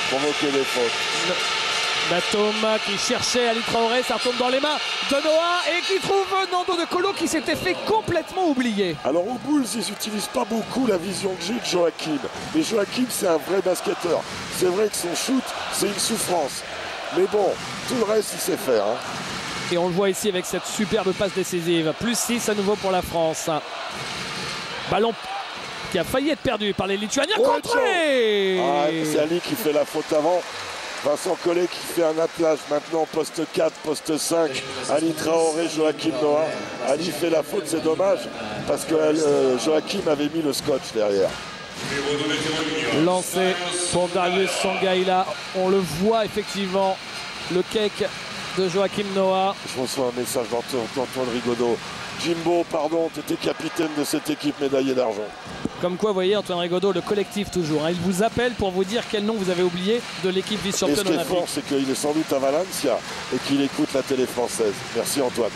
[SPEAKER 2] provoquez des fautes.
[SPEAKER 1] Batum qui cherchait Ali Traoré, ça retombe dans les mains de Noah et qui trouve Nando De Colo qui s'était fait complètement oublier.
[SPEAKER 2] Alors aux Bulls, ils n'utilisent pas beaucoup la vision de jeu de Joachim. Mais Joachim, c'est un vrai basketteur. C'est vrai que son shoot, c'est une souffrance. Mais bon, tout le reste, il sait faire. Hein.
[SPEAKER 1] Et on le voit ici avec cette superbe passe décisive. Plus 6 à nouveau pour la France. Ballon qui a failli être perdu par les Lituaniens. Contré.
[SPEAKER 2] C'est Ali qui fait la faute avant. Vincent Collet qui fait un attelage maintenant, poste 4, poste 5. Ali Traoré, Joachim Noah. Ali fait la faute, c'est dommage, parce que Joachim avait mis le scotch derrière.
[SPEAKER 1] Lancé pour Darius Songaila. On le voit effectivement, le cake de Joachim Noah.
[SPEAKER 2] Je reçois un message d'Antoine Rigaudot. Jimbo, pardon, tu étais capitaine de cette équipe médaillée d'argent.
[SPEAKER 1] Comme quoi, vous voyez, Antoine Rigaudot, le collectif toujours. Hein. Il vous appelle pour vous dire quel nom vous avez oublié de l'équipe vice-championne olympique.
[SPEAKER 2] Et ce qui est fort, c'est qu'il est sans doute à Valencia et qu'il écoute la télé française. Merci Antoine.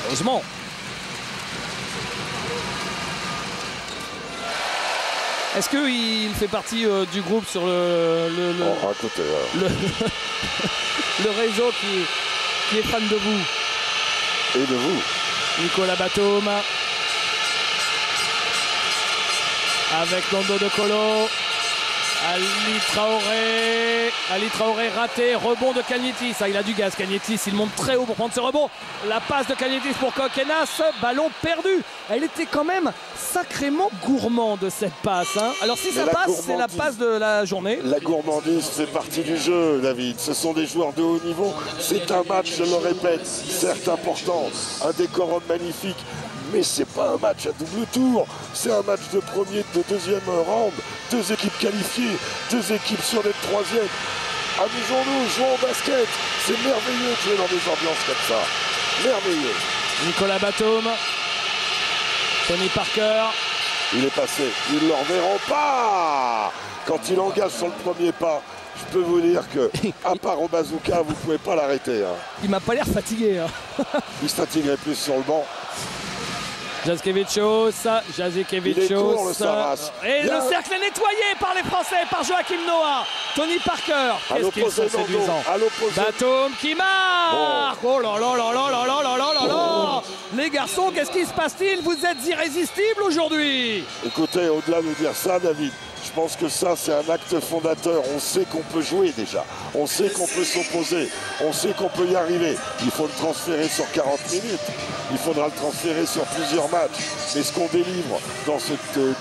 [SPEAKER 1] Heureusement. Est-ce qu'il fait partie du groupe sur le réseau qui est fan de vous?
[SPEAKER 2] Et de vous.
[SPEAKER 1] Nicolas Batum. Avec Nando De Colo. Ali Traoré raté, rebond de Cagnetis. Il a du gaz, Cagnetis, il monte très haut pour prendre ce rebond. La passe de Cagnetis pour Kokenas, ballon perdu. Elle était quand même sacrément gourmande cette passe. Hein. Alors si ça passe, c'est la passe de la journée.
[SPEAKER 2] La gourmandise fait partie du jeu, David. Ce sont des joueurs de haut niveau. C'est un match, je le répète, certes important, un décorum magnifique. Mais c'est pas un match à double tour, c'est un match de premier, de deuxième round, deux équipes qualifiées, deux équipes sur les troisièmes. Amusons-nous, jouons au basket, c'est merveilleux de jouer dans des ambiances comme ça, merveilleux.
[SPEAKER 1] Nicolas Batum, Tony Parker.
[SPEAKER 2] Il est passé, ils ne le reverront pas. Quand il engage sur le premier pas, je peux vous dire que, à part au bazooka, vous ne pouvez pas l'arrêter. Hein.
[SPEAKER 1] Il m'a pas l'air fatigué. Hein.
[SPEAKER 2] Il se fatiguerait plus sur le banc.
[SPEAKER 1] Jasikevicius, et le cercle est nettoyé par les Français, par Joachim Noah. Tony Parker, qu'est-ce qu'ils sont séduisants. Batum qui marque. Oh là là là là là là là là là là. Les garçons, qu'est-ce qui se passe-t-il? Vous êtes irrésistibles aujourd'hui.
[SPEAKER 2] Écoutez, au-delà de dire ça, David, je pense que ça, c'est un acte fondateur. On sait qu'on peut jouer déjà. On sait qu'on peut s'opposer. On sait qu'on peut y arriver. Il faut le transférer sur 40 minutes. Il faudra le transférer sur plusieurs matchs. Mais ce qu'on délivre dans ce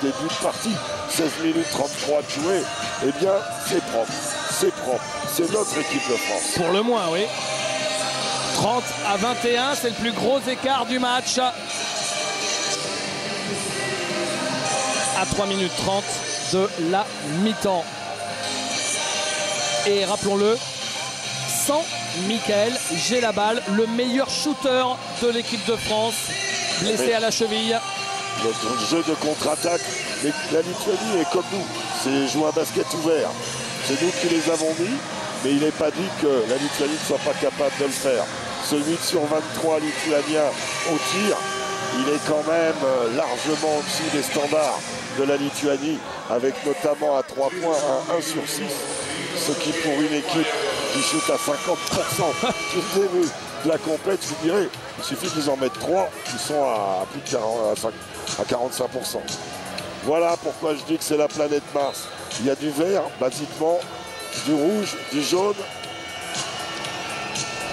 [SPEAKER 2] début de partie, 16 minutes 33 de jouer, eh bien, c'est propre. C'est propre. C'est notre équipe de France.
[SPEAKER 1] Pour le moins, oui. 30 à 21, c'est le plus gros écart du match. À 3 minutes 30 de la mi-temps. Et rappelons-le, sans Michael Gelabal, le meilleur shooter de l'équipe de France, blessé à la cheville.
[SPEAKER 2] Notre jeu de contre-attaque, la Lituanie est comme nous, c'est jouer un basket ouvert. C'est nous qui les avons mis, mais il n'est pas dit que la Lituanie ne soit pas capable de le faire. Ce 8 sur 23 lituanien au tir, il est quand même largement au-dessus des standards de la Lituanie, avec notamment à 3 points un 1 sur 6, ce qui pour une équipe qui shoot à 50% du début de la compète, je dirais, il suffit qu'ils en mettent 3, qui sont à plus de 45%. Voilà pourquoi je dis que c'est la planète Mars. Il y a du vert, basiquement, du rouge, du jaune.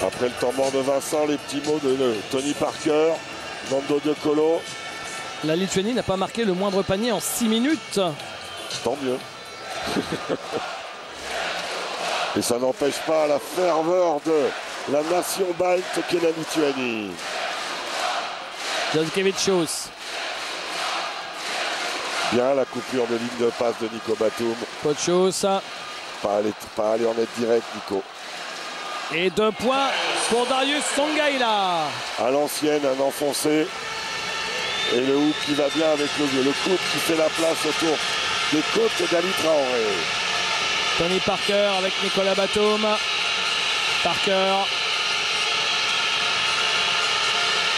[SPEAKER 2] Après le temps mort de Vincent, les petits mots de Tony Parker, Nando De Colo.
[SPEAKER 1] La Lituanie n'a pas marqué le moindre panier en 6 minutes.
[SPEAKER 2] Tant mieux. Et ça n'empêche pas la ferveur de la nation balte qu'est la Lituanie.
[SPEAKER 1] Jasikevicius.
[SPEAKER 2] Bien la coupure de ligne de passe de Nico Batum.
[SPEAKER 1] Pochos.
[SPEAKER 2] Pas aller en être direct, Nico.
[SPEAKER 1] Et 2 points pour Darius Songaila.
[SPEAKER 2] À l'ancienne, un enfoncé. Et le hook qui va bien avec le coude qui fait la place autour des côtes d'Ali Traoré.
[SPEAKER 1] Tony Parker avec Nicolas Batum. Parker.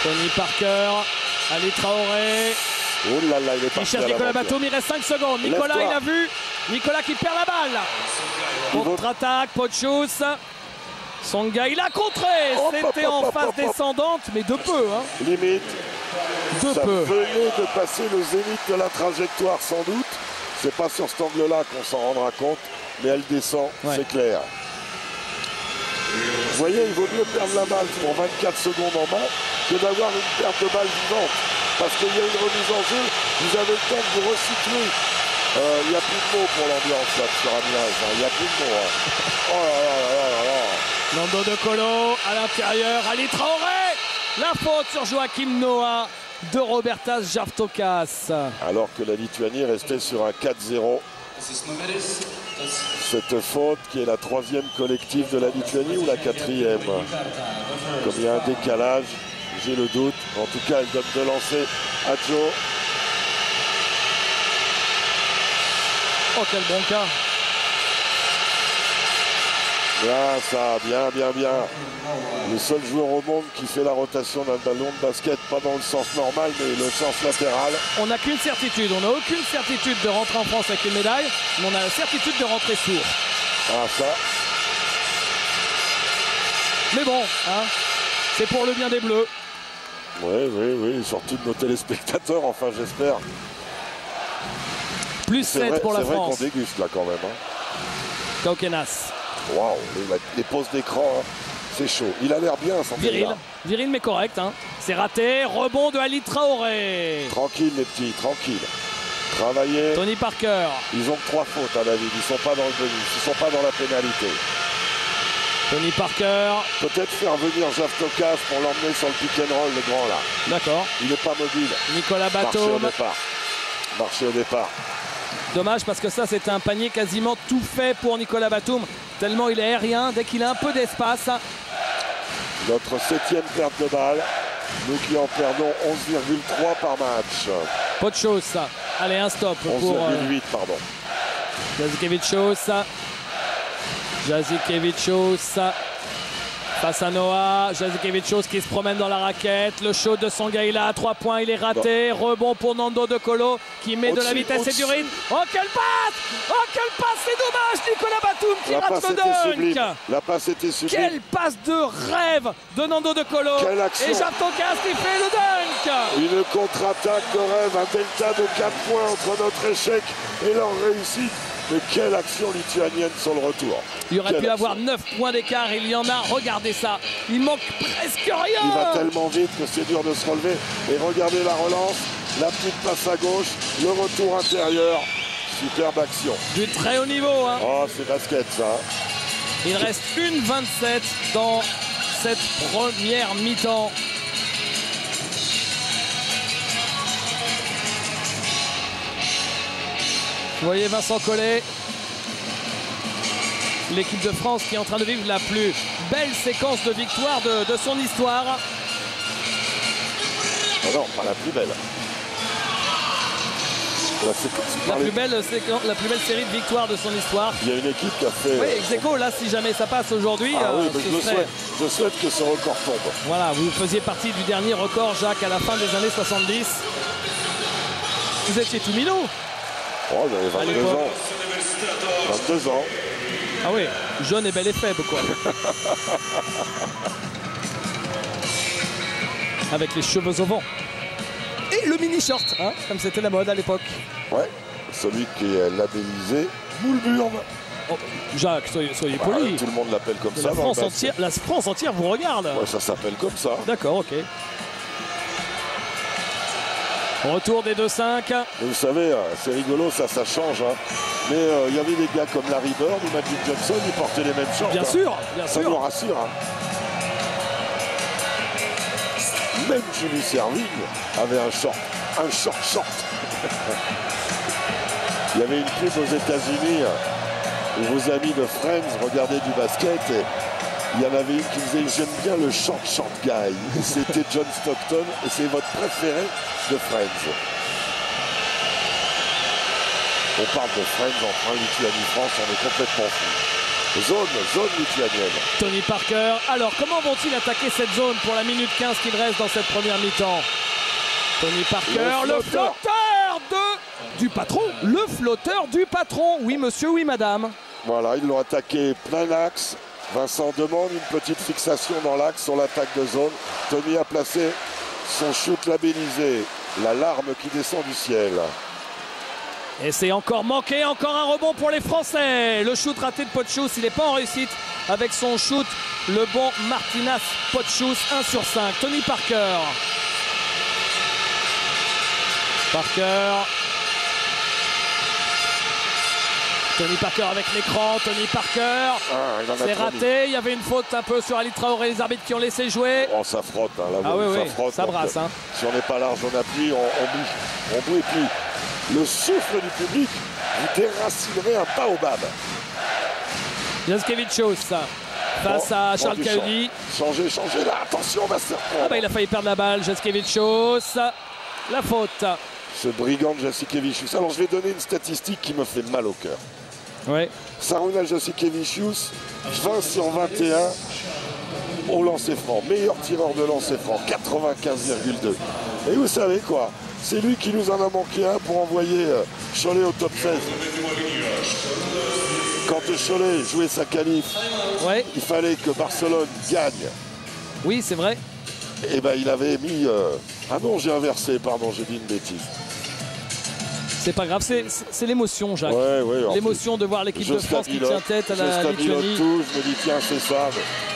[SPEAKER 1] Tony Parker. Ali Traoré.
[SPEAKER 2] Oh là là, il est parti.
[SPEAKER 1] Il cherche Nicolas Batum, il reste 5 secondes. Nicolas, il a vu. Nicolas qui perd la balle. Contre-attaque, Pochos. Songa, il a contré. C'était en phase descendante, mais de peu. Hein.
[SPEAKER 2] Limite.
[SPEAKER 1] De
[SPEAKER 2] Ça
[SPEAKER 1] peu.
[SPEAKER 2] venait de passer le zénith de la trajectoire sans doute. C'est pas sur cet angle-là qu'on s'en rendra compte, mais elle descend, c'est clair. Vous voyez, il vaut mieux perdre la balle pour 24 secondes en main que d'avoir une perte de balle vivante. Parce qu'il y a une remise en jeu, vous avez le temps de vous recycler. Il n'y a plus de mots pour l'ambiance là sur Amiens. Il n'y a plus de mots. Hein. Oh là là là là là.
[SPEAKER 1] Nando De Colo à l'intérieur, Ali Traoré. La faute sur Joachim Noah de Robertas Javtokas.
[SPEAKER 2] Alors que la Lituanie restait sur un 4-0. Cette faute qui est la 3e collective de la Lituanie ou la 4e. Comme il y a un décalage, j'ai le doute. En tout cas, elle donne de lancer à Joe.
[SPEAKER 1] Oh, quel bon cas.
[SPEAKER 2] Bien ça, bien, bien, bien. Le seul joueur au monde qui fait la rotation d'un ballon de basket, pas dans le sens normal, mais le sens latéral.
[SPEAKER 1] On n'a qu'une certitude, on n'a aucune certitude de rentrer en France avec une médaille, mais on a la certitude de rentrer sourd.
[SPEAKER 2] Ah ça.
[SPEAKER 1] Mais bon, hein, c'est pour le bien des Bleus.
[SPEAKER 2] Oui, oui, oui, surtout de nos téléspectateurs, enfin j'espère.
[SPEAKER 1] Plus 7 pour la France.
[SPEAKER 2] C'est vrai qu'on déguste là quand même. Hein.
[SPEAKER 1] Kaukenas.
[SPEAKER 2] Waouh, les poses d'écran, hein, c'est chaud. Il a l'air bien, sans
[SPEAKER 1] viril, viril mais correct. Hein. C'est raté, rebond de Ali Traoré.
[SPEAKER 2] Tranquille les petits, tranquille. Travailler.
[SPEAKER 1] Tony Parker.
[SPEAKER 2] Ils ont 3 fautes à David, ils ne sont pas dans le bonus, ils ne sont pas dans la pénalité.
[SPEAKER 1] Tony Parker.
[SPEAKER 2] Peut-être faire venir Javtokas pour l'emmener sur le pick and roll, le grand là.
[SPEAKER 1] D'accord.
[SPEAKER 2] Il n'est pas mobile.
[SPEAKER 1] Nicolas Batum.
[SPEAKER 2] Marché au départ.
[SPEAKER 1] Dommage parce que ça c'est un panier quasiment tout fait pour Nicolas Batum. Tellement il est aérien, dès qu'il a un peu d'espace.
[SPEAKER 2] Notre 7e perte de balle. Nous qui en perdons 11,3 par match.
[SPEAKER 1] Pas de chose ça. Allez, un stop
[SPEAKER 2] 11,8 pardon.
[SPEAKER 1] Jasikevicius face à Noah. Jasikevicius qui se promène dans la raquette. Le show de Sangaïla à 3 points, il est raté. Bon. Rebond pour Nando De Colo qui met de la vitesse et du rythme. Oh quelle passe! Oh quelle passe! C'est dommage, Nicolas Batum qui rate le dunk.
[SPEAKER 2] La passe était sublime.
[SPEAKER 1] Quelle passe de rêve de Nando De Colo. Et Javtokas qui fait le dunk.
[SPEAKER 2] Une contre-attaque de rêve, un delta de 4 points entre notre échec et leur réussite. Mais quelle action lituanienne sur le retour.
[SPEAKER 1] Il aurait pu avoir 9 points d'écart, il y en a, regardez ça. Il manque presque rien.
[SPEAKER 2] Il va tellement vite que c'est dur de se relever. Et regardez la relance, la petite passe à gauche, le retour intérieur. Superbe action.
[SPEAKER 1] Du très haut niveau. Hein.
[SPEAKER 2] Oh, c'est basket ça.
[SPEAKER 1] Il reste 1:27 dans cette première mi-temps. Vous voyez Vincent Collet, l'équipe de France qui est en train de vivre la plus belle séquence de victoire de son histoire.
[SPEAKER 2] Oh non, pas la plus belle.
[SPEAKER 1] La plus belle série de victoires de son histoire.
[SPEAKER 2] Il y a une équipe qui a fait...
[SPEAKER 1] Oui, ex-aequo, là, si jamais ça passe aujourd'hui...
[SPEAKER 2] je souhaite que ce record tombe.
[SPEAKER 1] Voilà, vous faisiez partie du dernier record, Jacques, à la fin des années 70. Vous étiez tout minot.
[SPEAKER 2] Oh, j'avais 22 ans. 22 ans.
[SPEAKER 1] Ah oui, jeune et bel et faible, quoi. Avec les cheveux au vent. Et le mini-short, hein, comme c'était la mode à l'époque.
[SPEAKER 2] Ouais, celui qui est labellisé Moulburn.
[SPEAKER 1] Oh, Jacques, soyez poli.
[SPEAKER 2] Tout le monde l'appelle comme ça.
[SPEAKER 1] La France entière vous regarde.
[SPEAKER 2] Ouais, ça s'appelle comme ça.
[SPEAKER 1] D'accord, ok. Retour des 2-5.
[SPEAKER 2] Vous savez, c'est rigolo, ça change. Hein. Mais il y avait des gars comme Larry Bird ou Magic Johnson, ils portaient les mêmes shorts.
[SPEAKER 1] Bien sûr, bien
[SPEAKER 2] sûr. Ça nous rassure. Hein. Même Julius Erving avait un short. Il y avait une pub aux États-Unis où vos amis de Friends regardaient du basket et il y en avait une qui disait « J'aime bien le short guy ». C'était John Stockton et c'est votre préféré de Friends. On parle de Friends entre Lituanie-France, on est complètement fou. Zone lituanienne.
[SPEAKER 1] Tony Parker. Alors, comment vont-ils attaquer cette zone pour la minute 15 qu'il reste dans cette première mi-temps? Tony Parker, le flotteur du patron. Le flotteur du patron. Oui, monsieur, oui, madame.
[SPEAKER 2] Voilà, ils l'ont attaqué plein axe. Vincent demande une petite fixation dans l'axe sur l'attaque de zone. Tony a placé son shoot labellisé, la larme qui descend du ciel.
[SPEAKER 1] Et c'est encore manqué, encore un rebond pour les Français. Le shoot raté de Potschus, il n'est pas en réussite avec son shoot. Le bon Martinas Potschus, 1 sur 5. Tony Parker. Tony Parker avec l'écran, Tony Parker, c'est raté, il y avait une faute un peu sur Ali Traoré, les arbitres qui ont laissé jouer.
[SPEAKER 2] Oh, ça frotte, hein, là,
[SPEAKER 1] oui,
[SPEAKER 2] ça frotte.
[SPEAKER 1] Ça brasse. Hein.
[SPEAKER 2] Si on n'est pas large, on appuie, on bouge. Et puis, le souffle du public, vous déracinerez un baobab.
[SPEAKER 1] Jaskiewicz face à Charles Cahudy.
[SPEAKER 2] Changez là, attention, on va se faire prendre.
[SPEAKER 1] Ah bah, il a failli perdre la balle, Jaskiewicz, la faute.
[SPEAKER 2] Ce brigand de Jaskiewicz. Alors je vais donner une statistique qui me fait mal au cœur.
[SPEAKER 1] Ouais.
[SPEAKER 2] Šarūnas Jasikevičius, 20 sur 21 au lancer franc. Meilleur tireur de lancer franc, 95,2. Et vous savez quoi? C'est lui qui nous en a manqué un pour envoyer Cholet au top 16. Quand Cholet jouait sa qualif,
[SPEAKER 1] ouais,
[SPEAKER 2] il fallait que Barcelone gagne.
[SPEAKER 1] Oui, c'est vrai.
[SPEAKER 2] Et ben il avait mis... Ah non, j'ai inversé, pardon, j'ai dit une bêtise.
[SPEAKER 1] C'est pas grave, c'est l'émotion, Jacques.
[SPEAKER 2] Ouais,
[SPEAKER 1] l'émotion de voir l'équipe de France qui tient tête à la Lituanie.
[SPEAKER 2] Tout, je me dis tiens, c'est ça.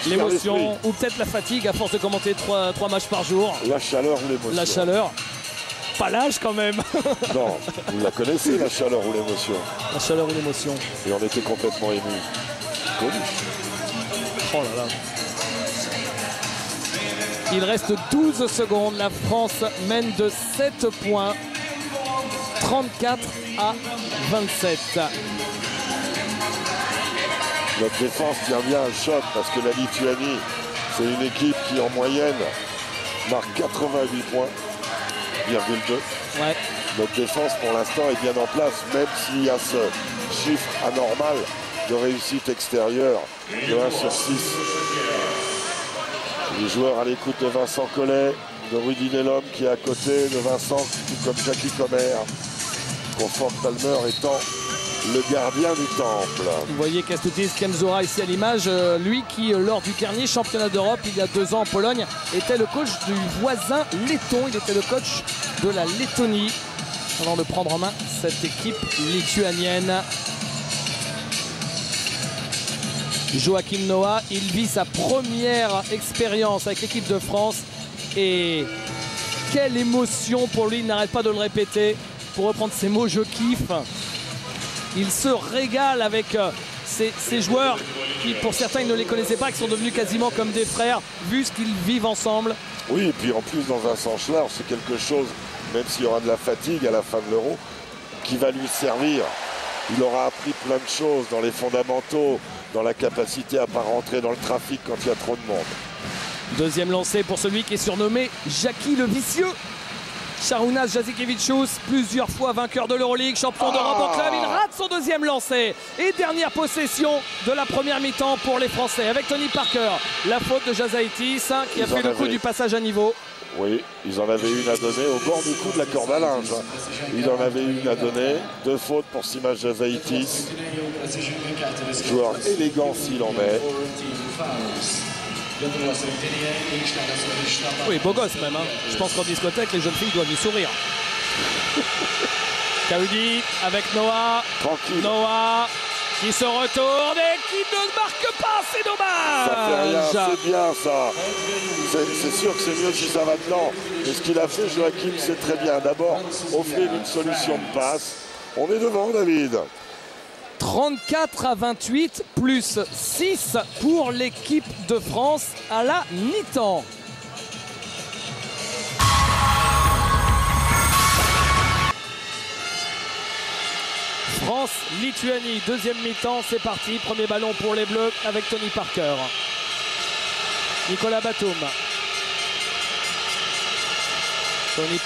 [SPEAKER 1] L'émotion ou peut-être la fatigue à force de commenter 3 matchs par jour.
[SPEAKER 2] La chaleur ou l'émotion.
[SPEAKER 1] La chaleur. Pas l'âge quand même.
[SPEAKER 2] Non, vous la connaissez, la chaleur ou l'émotion.
[SPEAKER 1] La chaleur ou l'émotion.
[SPEAKER 2] Et on était complètement émus. Connu.
[SPEAKER 1] Oh là là. Il reste 12 secondes. La France mène de 7 points. 34 à 27.
[SPEAKER 2] Notre défense tient bien un choc parce que la Lituanie, c'est une équipe qui en moyenne marque 88 points, ,2.
[SPEAKER 1] Ouais.
[SPEAKER 2] Notre défense pour l'instant est bien en place, même s'il y a ce chiffre anormal de réussite extérieure de 1 sur 6. Les joueurs à l'écoute de Vincent Collet, de Rudy Delhomme qui est à côté, de Vincent tout comme Jackie Comer. Conforte Palmer étant le gardien du temple.
[SPEAKER 1] Vous voyez Kęstutis Kędzora ici à l'image, lui qui lors du dernier championnat d'Europe il y a 2 ans en Pologne était le coach du voisin letton, il était le coach de la Lettonie avant de prendre en main cette équipe lituanienne. Joachim Noah, il vit sa première expérience avec l'équipe de France et quelle émotion pour lui, il n'arrête pas de le répéter. Pour reprendre ces mots, je kiffe. Il se régale avec ces joueurs qui, pour certains, ils ne les connaissaient pas, qui sont devenus quasiment comme des frères, vu ce qu'ils vivent ensemble.
[SPEAKER 2] Oui, et puis en plus, dans un sens large, c'est quelque chose, même s'il y aura de la fatigue à la fin de l'Euro, qui va lui servir. Il aura appris plein de choses dans les fondamentaux, dans la capacité à ne pas rentrer dans le trafic quand il y a trop de monde.
[SPEAKER 1] Deuxième lancé pour celui qui est surnommé Jackie le Vicieux. Šarūnas Jasikevičius, plusieurs fois vainqueur de l'Euroleague, champion d'Europe en club, il rate son deuxième lancer. Et dernière possession de la première mi-temps pour les Français avec Tony Parker. La faute de Jasaitis qui a fait le coup du passage à niveau.
[SPEAKER 2] Oui, ils en avaient une à donner au bord du coup de la corde à linge. Ils en avaient une à donner. 2 fautes pour Simas Jasaitis. Joueur élégant s'il en met.
[SPEAKER 1] Oui, beau gosse même. Hein. Je pense qu'en discothèque, les jeunes filles doivent lui sourire. Cahudy avec Noah.
[SPEAKER 2] Tranquille.
[SPEAKER 1] Noah qui se retourne et qui ne marque pas, c'est dommage.
[SPEAKER 2] Ça fait rien, c'est bien ça. C'est sûr que c'est mieux si ça va dedans. Et ce qu'il a fait, Joachim, c'est très bien. D'abord, offrir une solution de passe. On est devant, David.
[SPEAKER 1] 34 à 28, plus 6 pour l'équipe de France à la mi-temps. France-Lituanie, deuxième mi-temps, c'est parti. Premier ballon pour les Bleus avec Tony Parker. Nicolas Batum. Tony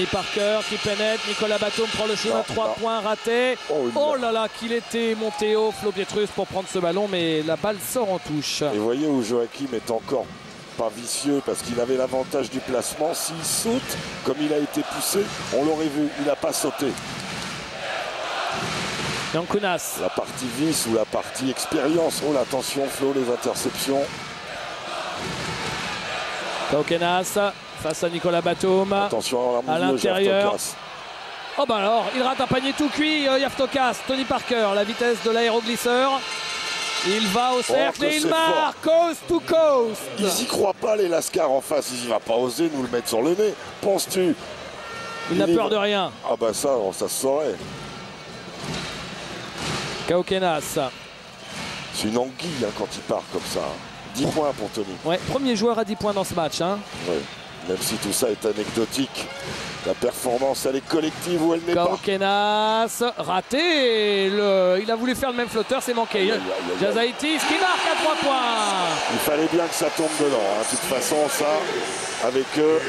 [SPEAKER 1] Parker qui pénètre, Nicolas Batum prend le chemin, 3 points ratés. Oh là là, qu'il était monté haut, Flo Pietrus pour prendre ce ballon, mais la balle sort en touche.
[SPEAKER 2] Et voyez où Joachim est encore pas vicieux parce qu'il avait l'avantage du placement. S'il saute, comme il a été poussé, on l'aurait vu, il n'a pas sauté.
[SPEAKER 1] Yankunas.
[SPEAKER 2] La partie vice ou la partie expérience. Oh, attention, Flo, les interceptions.
[SPEAKER 1] Kaukenas face à Nicolas Batum.
[SPEAKER 2] Attention
[SPEAKER 1] à l'intérieur. Oh bah alors, il rate un panier tout cuit, Yaftokas. Tony Parker, la vitesse de l'aéroglisseur. Il va au cercle et il marque, coast to coast.
[SPEAKER 2] Ils n'y croient pas, les Lascar en face. Il ne va pas oser nous le mettre sur le nez. Penses-tu?
[SPEAKER 1] Il n'a peur de rien.
[SPEAKER 2] Ah bah ça se saurait.
[SPEAKER 1] Kaukenas.
[SPEAKER 2] C'est une anguille hein, quand il part comme ça. 10 points pour Tony.
[SPEAKER 1] Ouais, premier joueur à 10 points dans ce match. Hein.
[SPEAKER 2] Ouais. Même si tout ça est anecdotique. La performance, elle est collective ou elle n'est pas.
[SPEAKER 1] Kaukenas, raté. Il a voulu faire le même flotteur, c'est manqué. Jazaitis qui marque à 3 points.
[SPEAKER 2] Il fallait bien que ça tombe dedans. Hein. De toute façon, ça, avec eux.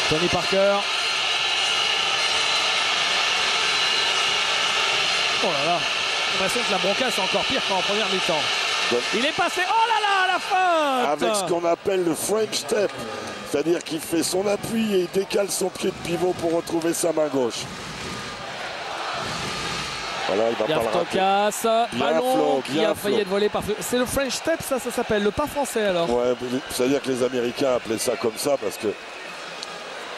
[SPEAKER 1] Tony Parker. Oh là là. J'ai l'impression que la bronca c'est encore pire qu'en première mi-temps. Il est passé, oh là là, à la fin.
[SPEAKER 2] Avec ce qu'on appelle le French step, c'est-à-dire qu'il fait son appui et il décale son pied de pivot pour retrouver sa main gauche. Voilà, il va
[SPEAKER 1] Yaftokas, ballon qui a failli être volé par... C'est le French step, ça s'appelle, le pas français alors.
[SPEAKER 2] Ouais, c'est-à-dire que les Américains appelaient ça comme ça parce que...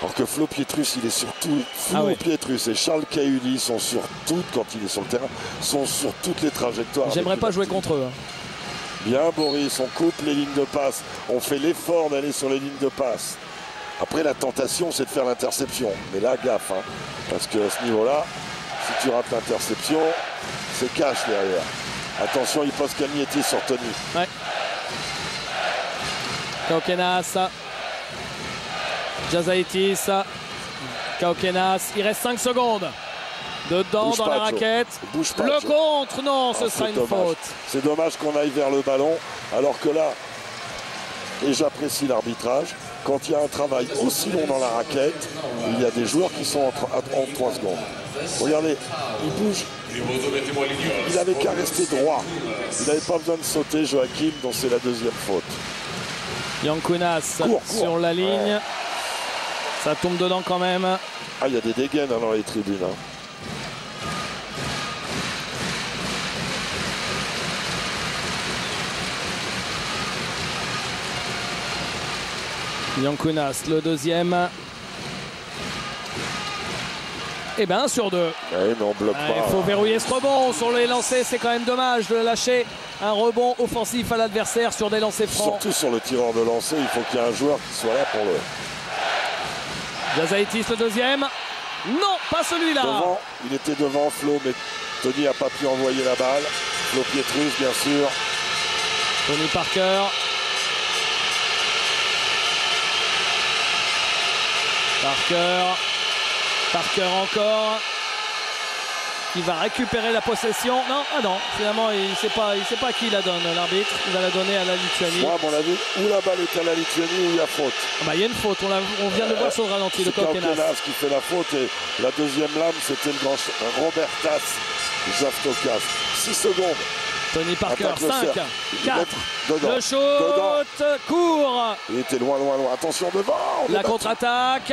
[SPEAKER 2] Alors que Flo Pietrus, il est sur tout. Flo Pietrus et Charles Cahuli sont sur toutes, quand il est sur le terrain, sont sur toutes les trajectoires.
[SPEAKER 1] J'aimerais pas jouer contre eux. Hein.
[SPEAKER 2] Bien Boris, on coupe les lignes de passe. On fait l'effort d'aller sur les lignes de passe. Après, la tentation, c'est de faire l'interception. Mais là, gaffe, hein, parce qu'à ce niveau-là, si tu rates l'interception, c'est cash derrière. Attention, il pose Kalnietis sur Tony.
[SPEAKER 1] Ouais. Kaukenas. Jazaitis, Kaukenas, il reste 5 secondes. Dedans, dans la raquette. Le contre, non, ce sera une faute.
[SPEAKER 2] C'est dommage qu'on aille vers le ballon, alors que là, et j'apprécie l'arbitrage, quand il y a un travail aussi long dans la raquette, il y a des joueurs qui sont en 3 secondes. Regardez, il bouge. Il n'avait qu'à rester droit. Il n'avait pas besoin de sauter, Joachim, donc c'est la deuxième faute.
[SPEAKER 1] Yankunas sur la ligne. Ça tombe dedans quand même.
[SPEAKER 2] Ah, il y a des dégaines dans les tribunes. Hein.
[SPEAKER 1] Yankunas, le deuxième. Et bien 1 sur 2.
[SPEAKER 2] Ouais, mais on bloque pas.
[SPEAKER 1] Il faut verrouiller ce rebond. Sur les lancers, c'est quand même dommage de lâcher un rebond offensif à l'adversaire sur des lancers francs.
[SPEAKER 2] Surtout sur le tireur de lancer, il faut qu'il y ait un joueur qui soit là pour le...
[SPEAKER 1] Jazaitis le deuxième. Non, pas celui-là.
[SPEAKER 2] Il était devant Flo, mais Tony n'a pas pu envoyer la balle. Flo Pietrus, bien sûr.
[SPEAKER 1] Tony Parker. Parker encore. Il va récupérer la possession. Non, ah non, finalement, il ne sait pas à qui il la donne, l'arbitre. Il va la donner à la Lituanie.
[SPEAKER 2] Moi, à mon avis, où la balle est à la Lituanie, où il y a faute.
[SPEAKER 1] Bah, il y a une faute, on vient de voir sur le ralenti de
[SPEAKER 2] Kaukenas qui fait la faute. Et la deuxième lame, c'était le grand Robertas Jaftokas. 6 secondes.
[SPEAKER 1] Tony Parker, 5, 4, le shoot,
[SPEAKER 2] dedans.
[SPEAKER 1] Court.
[SPEAKER 2] Il était loin. Attention devant.
[SPEAKER 1] La contre-attaque.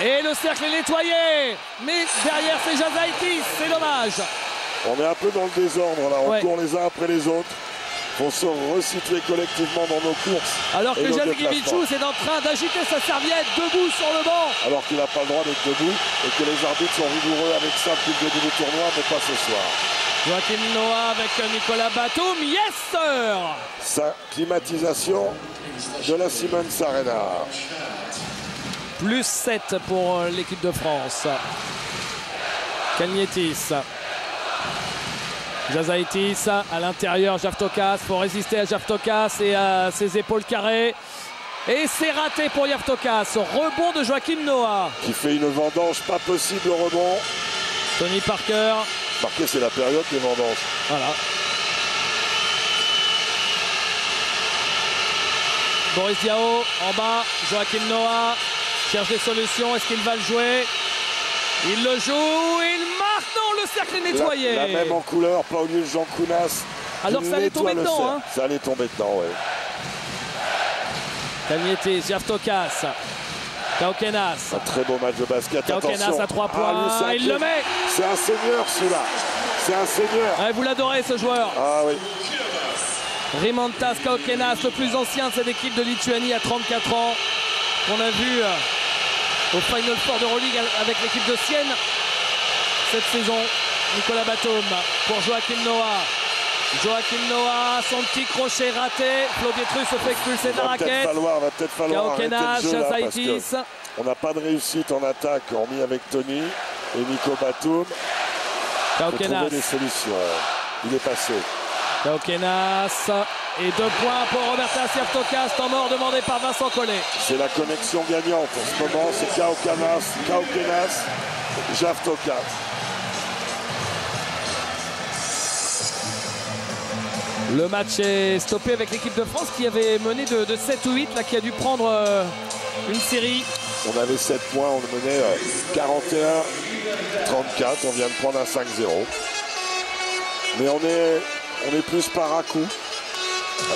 [SPEAKER 1] Et le cercle est nettoyé. Mais derrière, c'est Jazaitis. C'est dommage.
[SPEAKER 2] On est un peu dans le désordre là. On court les uns après les autres. Il faut se resituer collectivement dans nos courses.
[SPEAKER 1] Alors que Jazgievicius est en train d'agiter sa serviette debout sur le banc.
[SPEAKER 2] Alors qu'il n'a pas le droit d'être debout et que les arbitres sont rigoureux avec ça depuis le début du tournoi, mais pas ce soir.
[SPEAKER 1] Joachim Noah avec Nicolas Batum, yes sir.
[SPEAKER 2] Sa climatisation de la Siemens Arena.
[SPEAKER 1] Plus 7 pour l'équipe de France. Kalnietis. Jazaitis à l'intérieur, Jaftokas. Il faut résister à Jaftokas et à ses épaules carrées. Et c'est raté pour Jaftokas. Rebond de Joachim Noah.
[SPEAKER 2] Qui fait une vendange pas possible au rebond.
[SPEAKER 1] Tony Parker.
[SPEAKER 2] Marqué, c'est la période des vendanges.
[SPEAKER 1] Voilà. Boris Diaw en bas. Joachim Noah cherche des solutions. Est-ce qu'il va le jouer? Il le joue. Il marque. Non, le cercle est nettoyé.
[SPEAKER 2] La même en couleur, Paulius Yankunas.
[SPEAKER 1] Alors ça allait tomber dedans. Hein.
[SPEAKER 2] Ça allait tomber dedans, ouais.
[SPEAKER 1] Kalnietis, Jaftokas. Cauquenas.
[SPEAKER 2] Un très beau match de basket.
[SPEAKER 1] Cauquenas à 3 points.
[SPEAKER 2] Ah, lui,
[SPEAKER 1] il le met.
[SPEAKER 2] C'est un seigneur celui-là. C'est un seigneur.
[SPEAKER 1] Ouais, vous l'adorez ce joueur.
[SPEAKER 2] Ah oui.
[SPEAKER 1] Rimantas Cauquenas, le plus ancien de cette équipe de Lituanie à 34 ans. On a vu au Final Four d'Euroleague avec l'équipe de Sienne cette saison. Nicolas Batum pour Joachim Noah. Joachim Noah, son petit crochet raté. Flo Pietrus se fait expulser de la raquette.
[SPEAKER 2] Va peut-être falloir
[SPEAKER 1] Cauquenas, Chazaitis.
[SPEAKER 2] On n'a pas de réussite en attaque, hormis avec Tony et Nico Batum.
[SPEAKER 1] Cauquenas.
[SPEAKER 2] Trouver des solutions. Il est passé.
[SPEAKER 1] Cauquenas. Et 2 points pour Robertas Javtokas, temps mort demandé par Vincent Collet.
[SPEAKER 2] C'est la connexion gagnante en ce moment. C'est Cauquenas, Javtokas.
[SPEAKER 1] Le match est stoppé avec l'équipe de France qui avait mené de 7 ou 8, là, qui a dû prendre une série.
[SPEAKER 2] On avait 7 points, on menait 41-34, on vient de prendre un 5-0. Mais on est plus par à coup,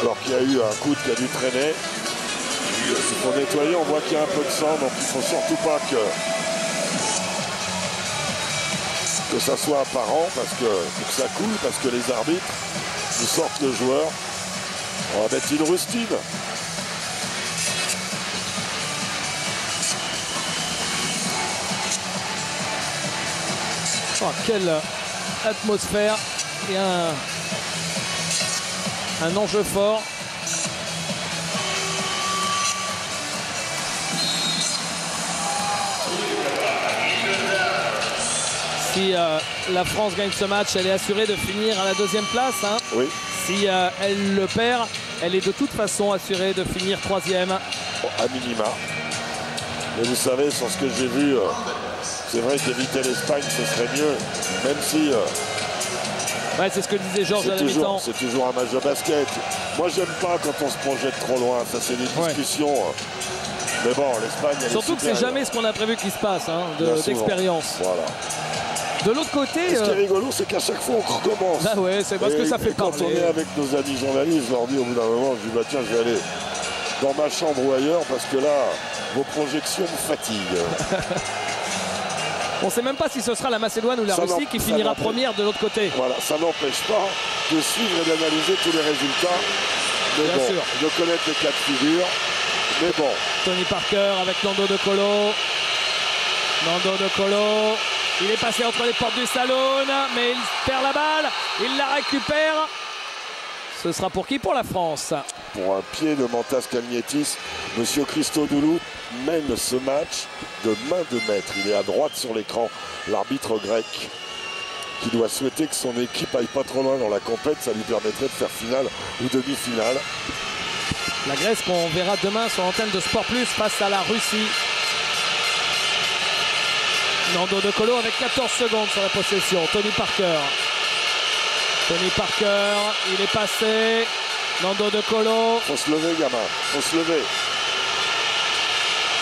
[SPEAKER 2] alors qu'il y a eu un coude qui a dû traîner. Il faut nettoyer, on voit qu'il y a un peu de sang, donc il ne faut surtout pas que ça soit apparent, parce que ça coule, parce que les arbitres nous sortent le joueur. On va mettre une rustine.
[SPEAKER 1] Oh, quelle atmosphère et un enjeu fort. Si la France gagne ce match, elle est assurée de finir à la 2e place. Hein.
[SPEAKER 2] Oui.
[SPEAKER 1] Si elle le perd, elle est de toute façon assurée de finir 3e.
[SPEAKER 2] Bon, à minima. Mais vous savez, sur ce que j'ai vu, c'est vrai qu'éviter l'Espagne, ce serait mieux. Même si...
[SPEAKER 1] ouais, c'est ce que disait Georges à la mi-temps.
[SPEAKER 2] C'est toujours un match de basket. Moi, j'aime pas quand on se projette trop loin. Ça, c'est des discussions. Ouais. Mais bon, l'Espagne...
[SPEAKER 1] Surtout que c'est jamais ce qu'on a prévu qu'il se passe, hein, d'expérience.
[SPEAKER 2] Voilà.
[SPEAKER 1] De l'autre côté...
[SPEAKER 2] Ce qui est rigolo, c'est qu'à chaque fois, on recommence.
[SPEAKER 1] Ah ouais, c'est parce que ça fait
[SPEAKER 2] quand on est avec nos amis journalistes, je leur dis au bout d'un moment, je dis, bah tiens, je vais aller dans ma chambre ou ailleurs, parce que là, vos projections me fatiguent.
[SPEAKER 1] On ne sait même pas si ce sera la Macédoine ou la Russie qui finira première de l'autre côté.
[SPEAKER 2] Voilà, ça n'empêche pas de suivre et d'analyser tous les résultats. Mais
[SPEAKER 1] bien sûr.
[SPEAKER 2] De connaître les cas de figure. Mais bon.
[SPEAKER 1] Tony Parker avec Nando De Colo. Nando De Colo. Il est passé entre les portes du salon, mais il perd la balle. Il la récupère. Ce sera pour qui? Pour la France.
[SPEAKER 2] Pour un pied de Mantas Kalnietis, Monsieur Christodoulou mène ce match de main de maître. Il est à droite sur l'écran, l'arbitre grec, qui doit souhaiter que son équipe aille pas trop loin dans la compète. Ça lui permettrait de faire finale ou demi-finale.
[SPEAKER 1] La Grèce qu'on verra demain sur l'antenne de Sport Plus face à la Russie. Nando De Colo avec 14 secondes sur la possession. Tony Parker. Tony Parker, il est passé. Nando De Colo.
[SPEAKER 2] Faut se lever, gamin. Faut se lever.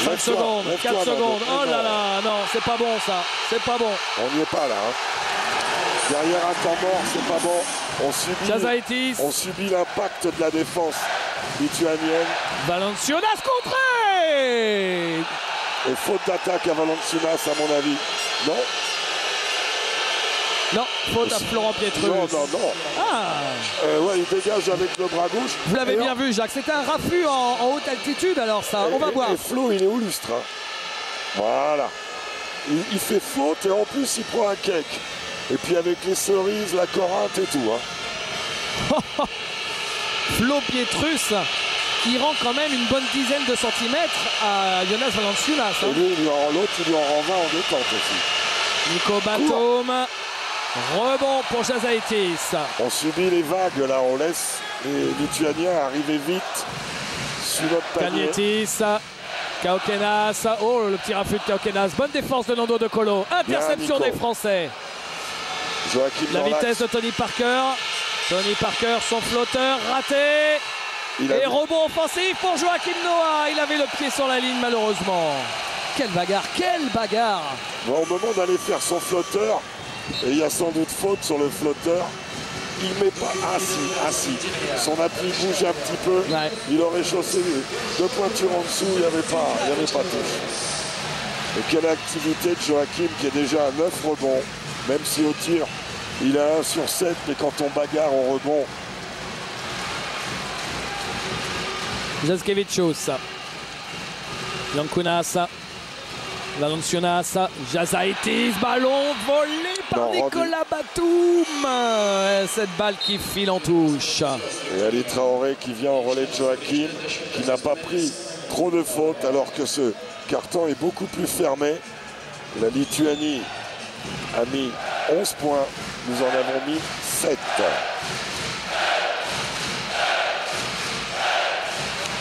[SPEAKER 1] 5 secondes, 4 secondes. Oh là là, non, c'est pas bon ça. C'est pas bon.
[SPEAKER 2] On n'y est pas là. Hein. Derrière un temps mort, c'est pas bon. On subit l'impact de la défense lituanienne.
[SPEAKER 1] Valanciunas contré.
[SPEAKER 2] Et faute d'attaque à Valanciunas, à mon avis. Non?
[SPEAKER 1] Non, faute à Florent Pietrus.
[SPEAKER 2] Non, non, non.
[SPEAKER 1] Ah.
[SPEAKER 2] Ouais, il dégage avec le bras gauche.
[SPEAKER 1] Vous l'avez bien vu, Jacques. C'était un raffut en haute altitude, alors ça, on va voir.
[SPEAKER 2] Et Flo, il est au lustre. Hein. Voilà. Il fait faute et en plus, il prend un cake. Et puis avec les cerises, la Corinthe et tout. Hein.
[SPEAKER 1] Flo Pietrus, qui rend quand même une bonne dizaine de centimètres à Jonas Valanciunas. Hein.
[SPEAKER 2] Et lui, l'autre, il lui en rend 20 en détente aussi.
[SPEAKER 1] Nico Batum. Rebond pour Chazaitis.
[SPEAKER 2] On subit les vagues là, on laisse les Lituaniens arriver vite sur notre panier.
[SPEAKER 1] Kalnietis, Cauquenas, oh le petit raffut de Cauquenas, bonne défense de Nando De Colo, interception des Français.
[SPEAKER 2] Joachim
[SPEAKER 1] la
[SPEAKER 2] Norlax.
[SPEAKER 1] Vitesse de Tony Parker. Tony Parker, son flotteur raté. Et rebond offensif pour Joachim Noah. Il avait le pied sur la ligne malheureusement. Quelle bagarre, quelle bagarre.
[SPEAKER 2] Bon, au moment d'aller faire son flotteur, et il y a sans doute faute sur le flotteur, il met pas assis. Son appui bouge un petit peu, ouais. Il aurait chaussé deux pointures en dessous, il n'y avait pas touche. Et quelle activité de Joachim qui est déjà à 9 rebonds, même si au tir, il a 1 sur 7, mais quand on bagarre au rebond.
[SPEAKER 1] Jaskevicius, Yankunas, Valanciunas, Jazaitis, ballon volé par Nicolas Batum. Cette balle qui file en touche.
[SPEAKER 2] Et Ali Traoré qui vient en relais de Joachim, qui n'a pas pris trop de fautes alors que ce carton est beaucoup plus fermé. La Lituanie a mis 11 points, nous en avons mis 7.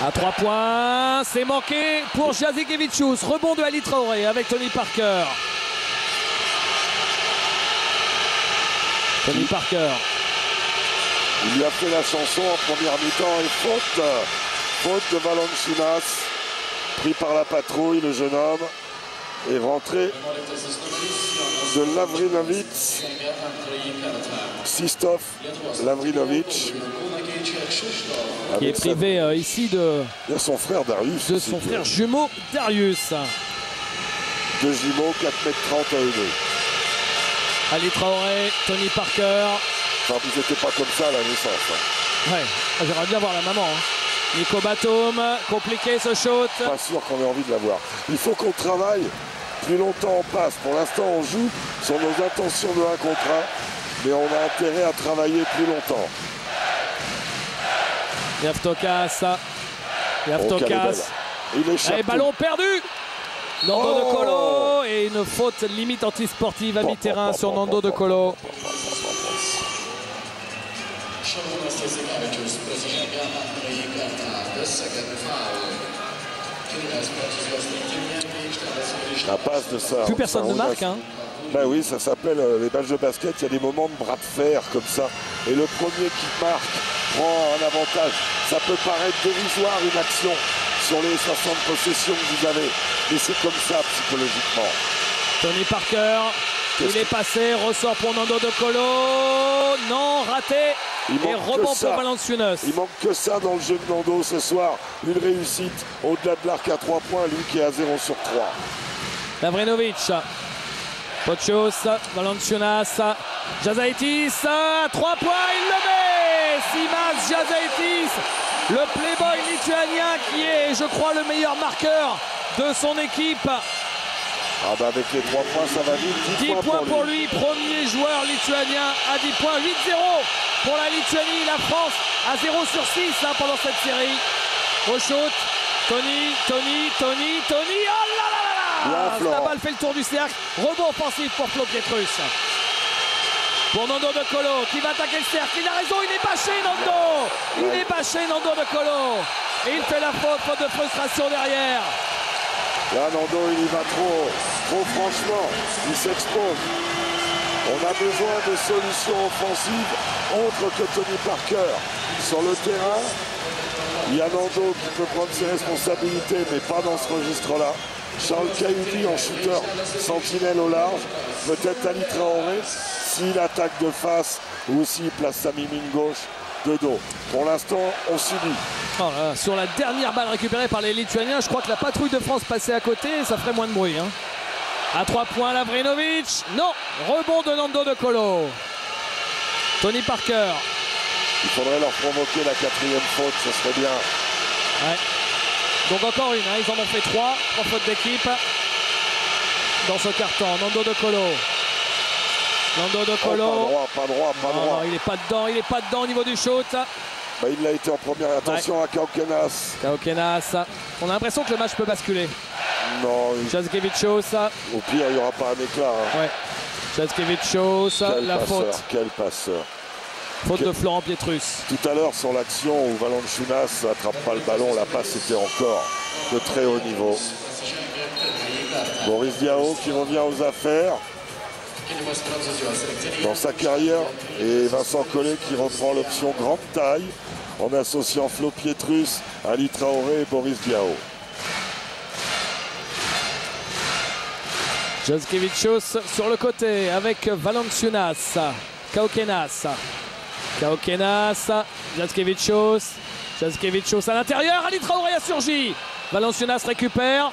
[SPEAKER 1] À 3 points, c'est manqué pour Jaskevicius. Rebond de Ali Traoré avec Tony Parker. Tony Parker.
[SPEAKER 2] Il lui a fait la chanson en première mi-temps et faute. Faute de Valanciunas. Pris par la patrouille, le jeune homme est rentré de Lavrinovic. Krzysztof Lavrinovic.
[SPEAKER 1] Qui est privé ici de
[SPEAKER 2] son frère Darius.
[SPEAKER 1] De son frère jumeau Darius.
[SPEAKER 2] 2 jumeaux, 4,30 m à eux deux.
[SPEAKER 1] Ali Traoré, Tony Parker.
[SPEAKER 2] Enfin, vous n'étiez pas comme ça à la naissance. Hein.
[SPEAKER 1] Ouais, j'aimerais bien voir la maman. Hein. Nico Batum, compliqué ce shoot.
[SPEAKER 2] Pas sûr qu'on ait envie de la voir. Il faut qu'on travaille. Plus longtemps on passe. Pour l'instant, on joue sur nos intentions de 1 contre 1. Mais on a intérêt à travailler plus longtemps.
[SPEAKER 1] Yavtokas.
[SPEAKER 2] Il échappe.
[SPEAKER 1] Et ballon perdu. Nando De Colo et une faute limite antisportive à mi-terrain sur Nando De Colo.
[SPEAKER 2] La passe de ça.
[SPEAKER 1] Plus personne ne marque. Hein.
[SPEAKER 2] Ben oui, ça s'appelle les matchs de basket. Il y a des moments de bras de fer comme ça. Et le premier qui marque prend un avantage. Ça peut paraître dérisoire une action sur les 60 possessions que vous avez. Mais c'est comme ça psychologiquement.
[SPEAKER 1] Tony Parker, il est passé, ressort pour Nando De Colo. Non, raté. Et rebond pour Valanciunas.
[SPEAKER 2] Il manque que ça dans le jeu de Nando ce soir. Une réussite au-delà de l'arc à 3 points. Lui qui est à 0 sur 3.
[SPEAKER 1] Lavrinovic. Pochos, Valanciunas, Jazaitis, 3 points, il le met. Simas Jazaitis, le playboy lituanien qui est, je crois, le meilleur marqueur de son équipe.
[SPEAKER 2] Ah bah avec les 3 points, ça va vite.
[SPEAKER 1] 10 points pour lui, premier joueur lituanien à 10 points, 8-0 pour la Lituanie, la France à 0 sur 6 hein, pendant cette série. Au shoot, Tony, oh là là là là. La balle fait le tour du cercle, rebond offensif pour Flo Pietrus. Pour Nando De Colo qui va attaquer le cercle, il a raison, il est bâché Nando. Il est bâché Nando De Colo. Et il fait la faute de frustration derrière.
[SPEAKER 2] Là, Nando, il y va trop franchement. Il s'expose. On a besoin de solutions offensives autres que Tony Parker. Sur le terrain, il y a Nando qui peut prendre ses responsabilités, mais pas dans ce registre-là. Charles Cahudy en shooter, sentinelle au large. Peut-être Ali Traoré, s'il attaque de face ou s'il place sa mimine gauche de dos. Pour l'instant, on subit.
[SPEAKER 1] Oh là, sur la dernière balle récupérée par les Lituaniens, je crois que la patrouille de France passait à côté et ça ferait moins de bruit. Hein. À 3 points, Lavrinovic. Non, rebond de Nando De Colo. Tony Parker.
[SPEAKER 2] Il faudrait leur provoquer la 4e faute, ce serait bien.
[SPEAKER 1] Ouais. Donc encore une, hein. Ils en ont fait 3 fautes d'équipe dans ce carton. Nando De Colo.
[SPEAKER 2] Pas droit.
[SPEAKER 1] Non, il n'est pas dedans au niveau du shoot.
[SPEAKER 2] Bah, il l'a été en première. Attention à Kaukenas.
[SPEAKER 1] On a l'impression que le match peut basculer.
[SPEAKER 2] Non.
[SPEAKER 1] Jaskevicius.
[SPEAKER 2] Au pire, il n'y aura pas un éclat. Hein.
[SPEAKER 1] Ouais. Jaskevicius, la faute.
[SPEAKER 2] Quel passeur.
[SPEAKER 1] Faute de Florent Pietrus.
[SPEAKER 2] Tout à l'heure, sur l'action où Valanciunas n'attrape pas le ballon, la passe était encore de très haut niveau. Boris Diaw qui revient aux affaires dans sa carrière. Et Vincent Collet qui reprend l'option grande taille en associant Flo Pietrus, Ali Traoré et Boris Diaw.
[SPEAKER 1] Jaskevicius sur le côté avec Valanciunas. Kaukenas, Jaskevicius à l'intérieur, Ali Traoré a surgi. Valanciunas récupère.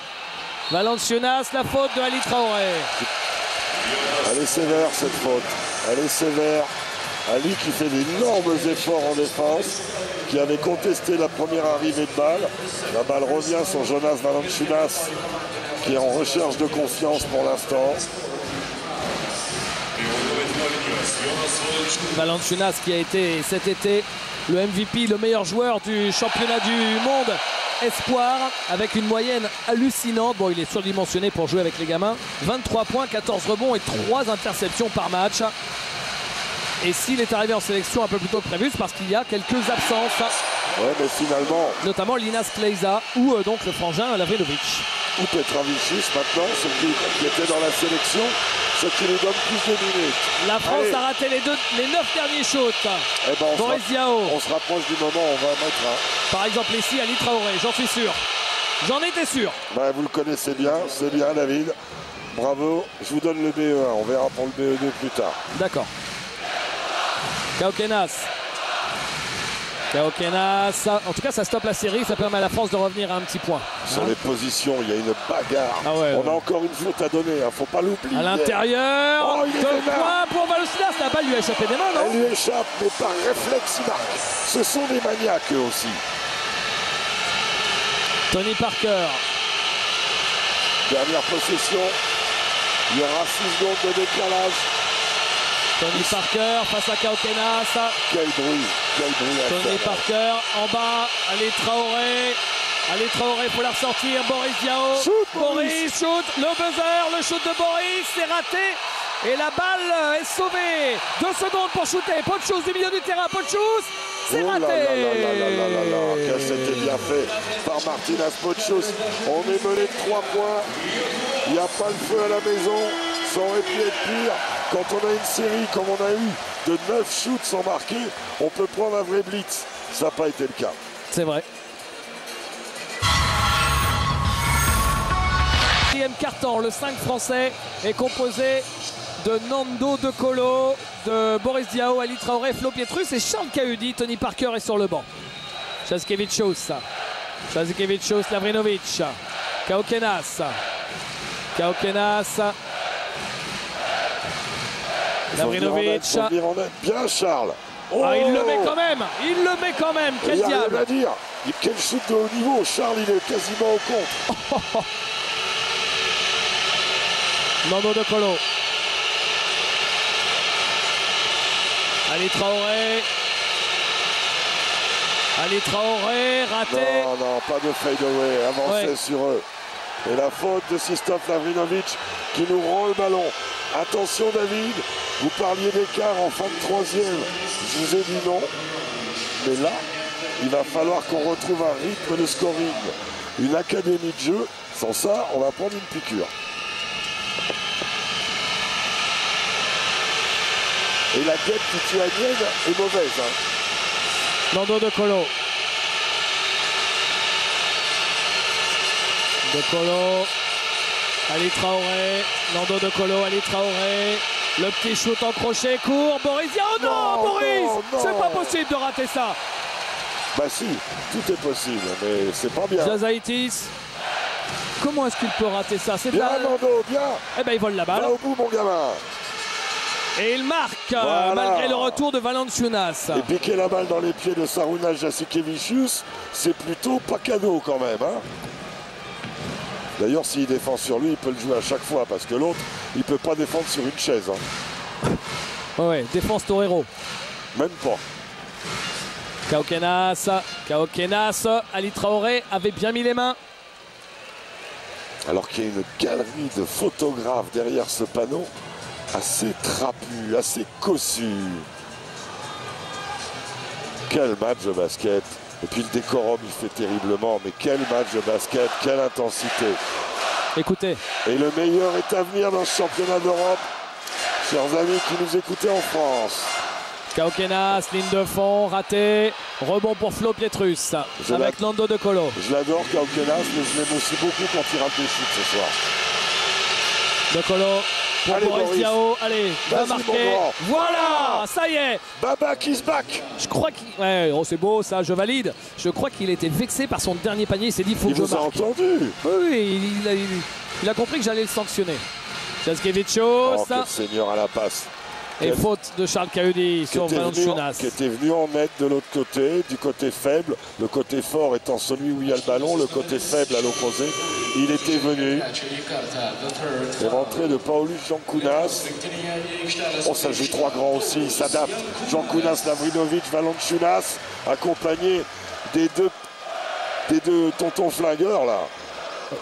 [SPEAKER 1] Valanciunas, la faute de Ali Traoré.
[SPEAKER 2] Elle est sévère cette faute. Elle est sévère. Ali qui fait d'énormes efforts en défense, qui avait contesté la première arrivée de balle. La balle revient sur Jonas Valanciunas, qui est en recherche de confiance pour l'instant.
[SPEAKER 1] Valanciunas qui a été cet été le MVP, le meilleur joueur du championnat du monde espoir, avec une moyenne hallucinante. Bon, il est surdimensionné pour jouer avec les gamins. 23 points, 14 rebonds et 3 interceptions par match. Et s'il est arrivé en sélection un peu plus tôt que prévu, c'est parce qu'il y a quelques absences.
[SPEAKER 2] Ouais, mais finalement...
[SPEAKER 1] Notamment Linas Kleiza ou donc le frangin Lavrinovic.
[SPEAKER 2] Ou Petravicius maintenant, ce qui était dans la sélection, ce qui lui donne plus de minutes.
[SPEAKER 1] La France a raté les 9 derniers shoots.
[SPEAKER 2] Eh ben,
[SPEAKER 1] Boris Diaw.
[SPEAKER 2] On se rapproche du moment où on va mettre un...
[SPEAKER 1] Par exemple ici, Ali Traoré, j'en suis sûr. J'en étais sûr.
[SPEAKER 2] Ben, vous le connaissez bien, c'est bien David. Bravo, je vous donne le BE1, on verra pour le BE2 plus tard.
[SPEAKER 1] D'accord. Kaokenas. En tout cas, ça stoppe la série, ça permet à la France de revenir à un petit point.
[SPEAKER 2] Sur les positions, il y a une bagarre.
[SPEAKER 1] Ah ouais,
[SPEAKER 2] on a encore une faute à donner, faut pas l'oublier.
[SPEAKER 1] À l'intérieur, 2 points pour Valanciunas. La balle lui a échappé des mains, non?
[SPEAKER 2] Elle lui échappe, mais par réflexe, il marque. Ce sont des maniaques, eux aussi.
[SPEAKER 1] Tony Parker.
[SPEAKER 2] Dernière possession. Il y aura 6 secondes de décalage.
[SPEAKER 1] Tony Parker face à Kaokenas.
[SPEAKER 2] Quel bruit
[SPEAKER 1] Tony Parker en bas. Ali Traoré. Ali Traoré pour la ressortir. Boris Diaw. Boris shoot. Le buzzer. Le shoot de Boris. C'est raté. Et la balle est sauvée. 2 secondes pour shooter. Potchous du milieu du terrain. Potchous. C'est raté.
[SPEAKER 2] C'était bien fait par Martinas Potchous. On est mené de 3 points. Il n'y a pas le feu à la maison. Ça aurait pu être pire. Quand on a une série comme on a eu de 9 shoots sans marquer, on peut prendre un vrai blitz. Ça n'a pas été le cas.
[SPEAKER 1] C'est vrai. Quatrième carton, le 5 français est composé de Nando De Colo, de Boris Diaw, Ali Traoré, Flo Pietrus et Charles Cahudi. Tony Parker est sur le banc. Jasikevicius, Lavrinovic, Kaokenas. Lavrinovic.
[SPEAKER 2] Bien Charles.
[SPEAKER 1] Oh, il le met quand même. Quel
[SPEAKER 2] diable. Il n'y a
[SPEAKER 1] diable.
[SPEAKER 2] rien à dire. Quel shoot de haut niveau. Charles, il est quasiment au contre.
[SPEAKER 1] Nando De Colo. Ali Traoré, raté.
[SPEAKER 2] Non, pas de fadeaway. Avancez sur eux. Et la faute de Sistov Lavrinovic qui nous rend le ballon. Attention David, vous parliez d'écart en fin de 3e. Je vous ai dit non. Mais là, il va falloir qu'on retrouve un rythme de scoring. Une académie de jeu. Sans ça, on va prendre une piqûre. Et la guette lituanienne est mauvaise.
[SPEAKER 1] Nando De Colo. Ali Traoré, Nando De Colo, Ali Traoré, le petit shoot en crochet court, Boris Diaw. Oh non, Boris, c'est pas possible de rater ça.
[SPEAKER 2] Bah si, tout est possible, mais c'est pas bien.
[SPEAKER 1] Jazaitis, comment est-ce qu'il peut rater ça? C'est
[SPEAKER 2] bien, Nando, bien.
[SPEAKER 1] Eh ben il vole la balle.
[SPEAKER 2] Va au bout, mon gamin.
[SPEAKER 1] Et il marque, malgré le retour de Valanciunas.
[SPEAKER 2] Et piquer la balle dans les pieds de Šarūnas Jasikevicius, c'est plutôt pas cadeau quand même. D'ailleurs, s'il défend sur lui, il peut le jouer à chaque fois, parce que l'autre, il peut pas défendre sur une chaise.
[SPEAKER 1] Ouais, défense torero.
[SPEAKER 2] Même pas.
[SPEAKER 1] Kaokenas, Ali Traoré avait bien mis les mains.
[SPEAKER 2] Alors qu'il y a une galerie de photographes derrière ce panneau, assez trapu, assez cossu. Quel match de basket. Et puis le décorum, il fait terriblement. Mais quel match de basket, quelle intensité.
[SPEAKER 1] Écoutez.
[SPEAKER 2] Et le meilleur est à venir dans ce championnat d'Europe. Chers amis qui nous écoutez en France.
[SPEAKER 1] Kaokenas, ligne de fond, raté. Rebond pour Flo Pietrus avec Nando De Colo.
[SPEAKER 2] Je l'adore, Kaokenas, mais je l'aime aussi beaucoup quand il rate des shoots ce soir.
[SPEAKER 1] De Colo. pour
[SPEAKER 2] Allez,
[SPEAKER 1] Boris Diaw. Allez, va
[SPEAKER 2] Vas-y,
[SPEAKER 1] marquer.
[SPEAKER 2] mon grand.
[SPEAKER 1] Voilà, ça y est.
[SPEAKER 2] Baba is back.
[SPEAKER 1] Je crois qu'il... Ouais, oh, c'est beau ça, je valide. Je crois qu'il était vexé par son dernier panier. Il s'est dit, il faut que
[SPEAKER 2] Il
[SPEAKER 1] je
[SPEAKER 2] vous a
[SPEAKER 1] marque.
[SPEAKER 2] entendu.
[SPEAKER 1] Oui, il a compris que j'allais le sanctionner. Jackiewicz,
[SPEAKER 2] Oh, quel seigneur à la passe.
[SPEAKER 1] et faute de Charles Cahudy sur Valanciunas.
[SPEAKER 2] Qui était venu en mettre de l'autre côté, du côté faible. Le côté fort étant celui où il y a le ballon, le côté faible à l'opposé. Il était venu. Et rentrée de Paulus Jankounas. On s'ajoute 3 grands aussi, il s'adapte. Jankounas, Lavrinovic, Valanciunas, accompagné des deux tontons flingueurs là.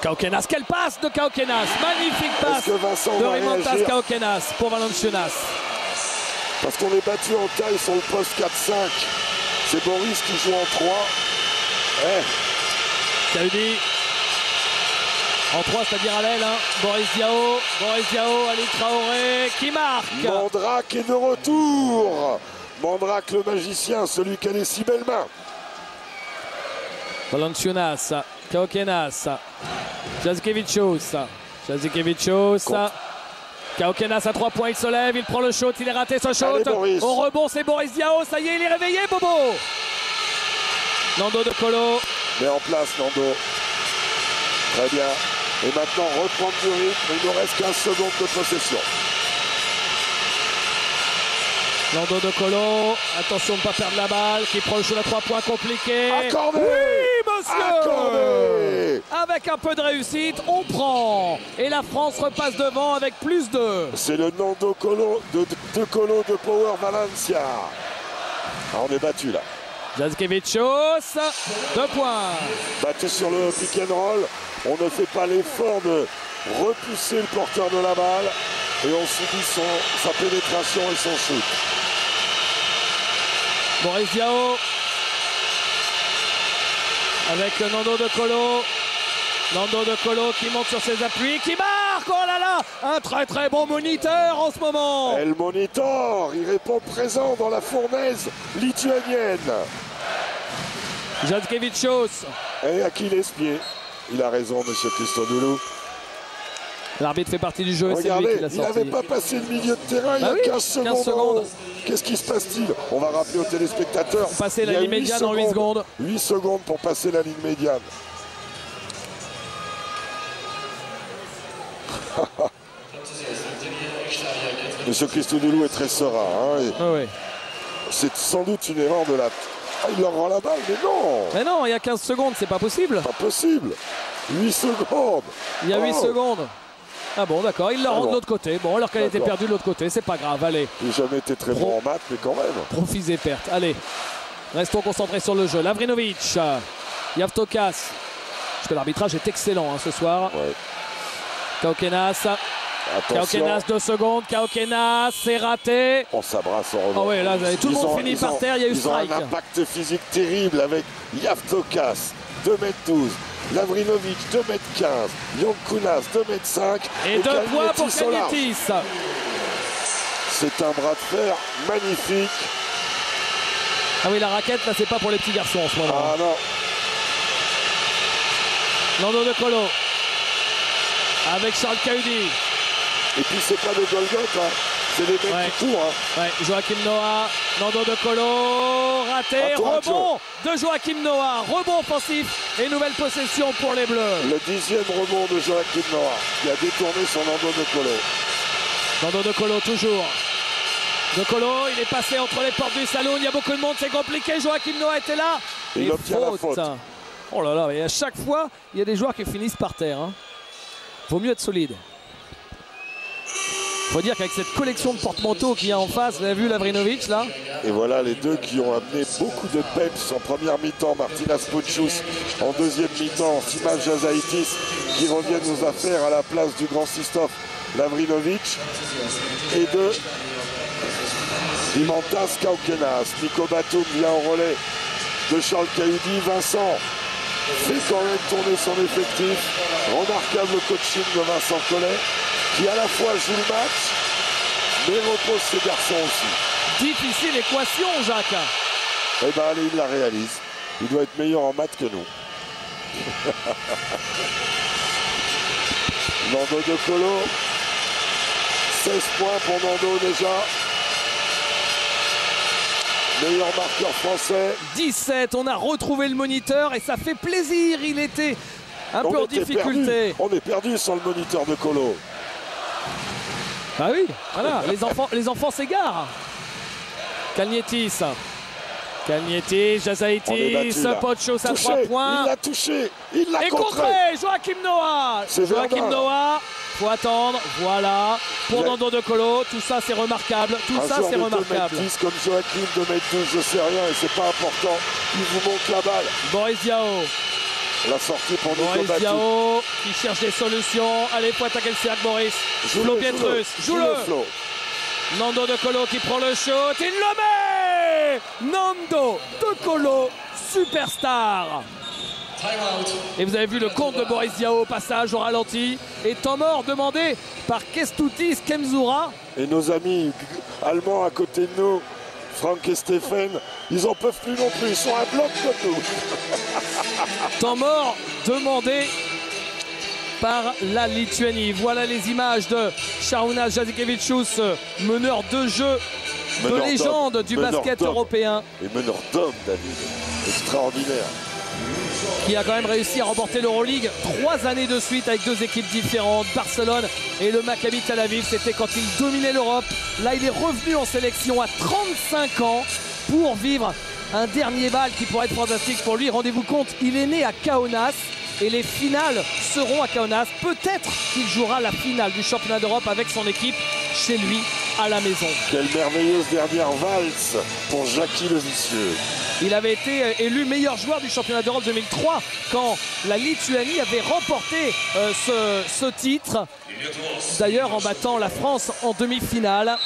[SPEAKER 1] Kaukenas, quelle passe de Kaukenas. Magnifique passe
[SPEAKER 2] Est-ce que Vincent
[SPEAKER 1] de
[SPEAKER 2] va
[SPEAKER 1] Rimantas
[SPEAKER 2] réagir?
[SPEAKER 1] Kaukenas pour Valanciunas.
[SPEAKER 2] Parce qu'on est battu en taille sur le poste 4-5. C'est Boris qui joue en 3.
[SPEAKER 1] Cahudy en 3, c'est-à-dire à l'aile. Hein. Boris Diaw, Ali Traoré qui marque.
[SPEAKER 2] Mandrake est de retour. Mandrake le magicien, celui qui a les si belles mains.
[SPEAKER 1] Valanciunas, Kaukenas, Jackiewicz. Kaukenas à 3 points, il se lève, il prend le shoot, il est raté ce shoot. Au rebond, c'est Boris Diaw, ça y est, il est réveillé, Bobo. Nando De Colo.
[SPEAKER 2] Mais en place, Nando. Très bien. Et maintenant, reprendre du rythme, il nous reste 15 secondes de possession.
[SPEAKER 1] Nando De Colo, attention de ne pas perdre la balle, qui prend le shoot à 3 points compliqué.
[SPEAKER 2] Accordé.
[SPEAKER 1] Oui, monsieur.
[SPEAKER 2] Accordé.
[SPEAKER 1] Avec un peu de réussite, on prend. Et la France repasse devant avec plus de...
[SPEAKER 2] C'est le Nando Colo de Colo de Power Valencia. Ah, on est battu là.
[SPEAKER 1] Jackiewicz, 2 points.
[SPEAKER 2] Battu sur le pick and roll. On ne fait pas l'effort de repousser le porteur de la balle. Et on subit sa pénétration et son shoot.
[SPEAKER 1] Boris Diaw. Avec Nando De Colo. Nando De Colo qui monte sur ses appuis, qui marque. Oh là là, un très très bon moniteur en ce moment.
[SPEAKER 2] El Monitor, il répond présent dans la fournaise lituanienne.
[SPEAKER 1] Jackiewicz.
[SPEAKER 2] Et Achilles pied. Il a raison, monsieur Christodoulou.
[SPEAKER 1] L'arbitre fait partie du jeu, c'est lui
[SPEAKER 2] Regardez,
[SPEAKER 1] qui l'a
[SPEAKER 2] il
[SPEAKER 1] sorti.
[SPEAKER 2] n'avait pas passé le milieu de terrain,
[SPEAKER 1] Bah
[SPEAKER 2] il y a
[SPEAKER 1] oui,
[SPEAKER 2] 15 secondes. Qu'est-ce qui se passe-t-il? On va rappeler aux téléspectateurs.
[SPEAKER 1] Passer la ligne médiane en 8 secondes.
[SPEAKER 2] 8 secondes pour passer la ligne médiane. Monsieur Christodoulou est très serein. Hein,
[SPEAKER 1] oui.
[SPEAKER 2] c'est sans doute une erreur de la... Ah, il leur rend la balle, mais non!
[SPEAKER 1] Mais non, il y a 15 secondes, c'est pas possible.
[SPEAKER 2] Pas possible. 8 secondes.
[SPEAKER 1] Il y a 8 secondes. Ah bon, d'accord, il la rend de l'autre côté. Bon, alors qu'elle était perdue de l'autre côté, c'est pas grave, allez.
[SPEAKER 2] Il n'a jamais été très bon en maths, mais quand même.
[SPEAKER 1] Profit et perte, allez. Restons concentrés sur le jeu. Lavrinovic, Javtokas. Parce que l'arbitrage est excellent hein, ce soir.
[SPEAKER 2] Ouais.
[SPEAKER 1] Kaukenas.
[SPEAKER 2] Attention.
[SPEAKER 1] Kaukenas, 2 secondes. Kaukenas, c'est raté.
[SPEAKER 2] On s'abrasse en revanche.
[SPEAKER 1] Ah ouais, là, tout le monde finit par terre, il y a eu strike.
[SPEAKER 2] Ils ont un impact physique terrible avec Javtokas, 2m12. Lavrinovic, 2m15. Jankounas, 2m5.
[SPEAKER 1] Et 2 points pour Kalnietis.
[SPEAKER 2] C'est un bras de fer magnifique.
[SPEAKER 1] Ah oui, la raquette, là, c'est pas pour les petits garçons en ce moment.
[SPEAKER 2] Ah non.
[SPEAKER 1] Nando De Colo. Avec Charles Cahudy.
[SPEAKER 2] Et puis c'est pas de Golgoth, hein. C'est des mecs qui courent. Hein.
[SPEAKER 1] Ouais, Joachim Noah, Nando De Colo, raté, rebond de Joachim Noah, rebond offensif et nouvelle possession pour les Bleus.
[SPEAKER 2] Le 10e rebond de Joachim Noah qui a détourné son Nando De Colo.
[SPEAKER 1] Nando De Colo toujours. De Colo, il est passé entre les portes du salon, il y a beaucoup de monde, c'est compliqué, Joachim Noah était là.
[SPEAKER 2] Il obtient la faute.
[SPEAKER 1] Oh là là, et à chaque fois, il y a des joueurs qui finissent par terre. Hein. Vaut mieux être solide. Faut dire qu'avec cette collection de porte-manteaux qu'il y a en face, vous avez vu Lavrinovic là.
[SPEAKER 2] Et voilà les deux qui ont amené beaucoup de peps en première mi-temps. Martinas Pouchous en deuxième mi-temps. Simas Jazaitis qui reviennent aux affaires à la place du grand Sistov Lavrinovic. Et de Rimantas Kaukenas. Nico Batum vient en relais de Charles Cahudy. Vincent fait quand même tourner son effectif. Remarquable coaching de Vincent Collet, qui à la fois joue le match, mais repose ses garçons aussi.
[SPEAKER 1] Difficile équation, Jacques.
[SPEAKER 2] Eh bien, allez, il la réalise. Il doit être meilleur en maths que nous. Nando De Colo, 16 points pour Nando déjà. Meilleur marqueur français.
[SPEAKER 1] 17, on a retrouvé le moniteur et ça fait plaisir. Il était un peu en difficulté.
[SPEAKER 2] On est perdu sans le moniteur de Colo.
[SPEAKER 1] Ah oui, voilà, les enfants s'égarent. Kalnietis, Jazaitis, Potchos à 3 points.
[SPEAKER 2] Il l'a touché, il l'a
[SPEAKER 1] contré. Joachim Noah. Joachim Noah, faut attendre, voilà. Pour Nando De Colo, tout ça c'est remarquable. Tout ça c'est remarquable.
[SPEAKER 2] 2m10 comme Joachim, 2m12, je sais rien et c'est pas important. Il vous monte la balle.
[SPEAKER 1] Boris Diaw.
[SPEAKER 2] La sortie pour Nico
[SPEAKER 1] Boris
[SPEAKER 2] Batum.
[SPEAKER 1] Diaw qui cherche des solutions. Allez, faut attaquer le cercle, Boris. Flo Pietrus, joue-le. Nando De Colo qui prend le shoot. Il le met. Nando De Colo, superstar. Et vous avez vu le compte de Boris Diaw au passage au ralenti. Et temps mort demandé par Kęstutis Kemzura.
[SPEAKER 2] Et nos amis allemands à côté de nous, Frank et Stephen, ils en peuvent plus non plus. Ils sont un bloc comme nous.
[SPEAKER 1] Temps mort demandé par la Lituanie. Voilà les images de Šarūnas Jasikevičius, meneur de jeu de légende du basket européen.
[SPEAKER 2] Et meneur d'homme, David. Extraordinaire.
[SPEAKER 1] Qui a quand même réussi à remporter l'Euroleague 3 années de suite avec 2 équipes différentes, Barcelone et le Maccabi Tel Aviv. C'était quand il dominait l'Europe. Là, il est revenu en sélection à 35 ans pour vivre un dernier bal qui pourrait être fantastique pour lui. Rendez-vous compte, il est né à Kaunas et les finales seront à Kaunas. Peut-être qu'il jouera la finale du championnat d'Europe avec son équipe chez lui à la maison.
[SPEAKER 2] Quelle merveilleuse dernière valse pour Jackie Le Vicieux.
[SPEAKER 1] Il avait été élu meilleur joueur du championnat d'Europe 2003 quand la Lituanie avait remporté ce titre. D'ailleurs en battant la France en demi-finale.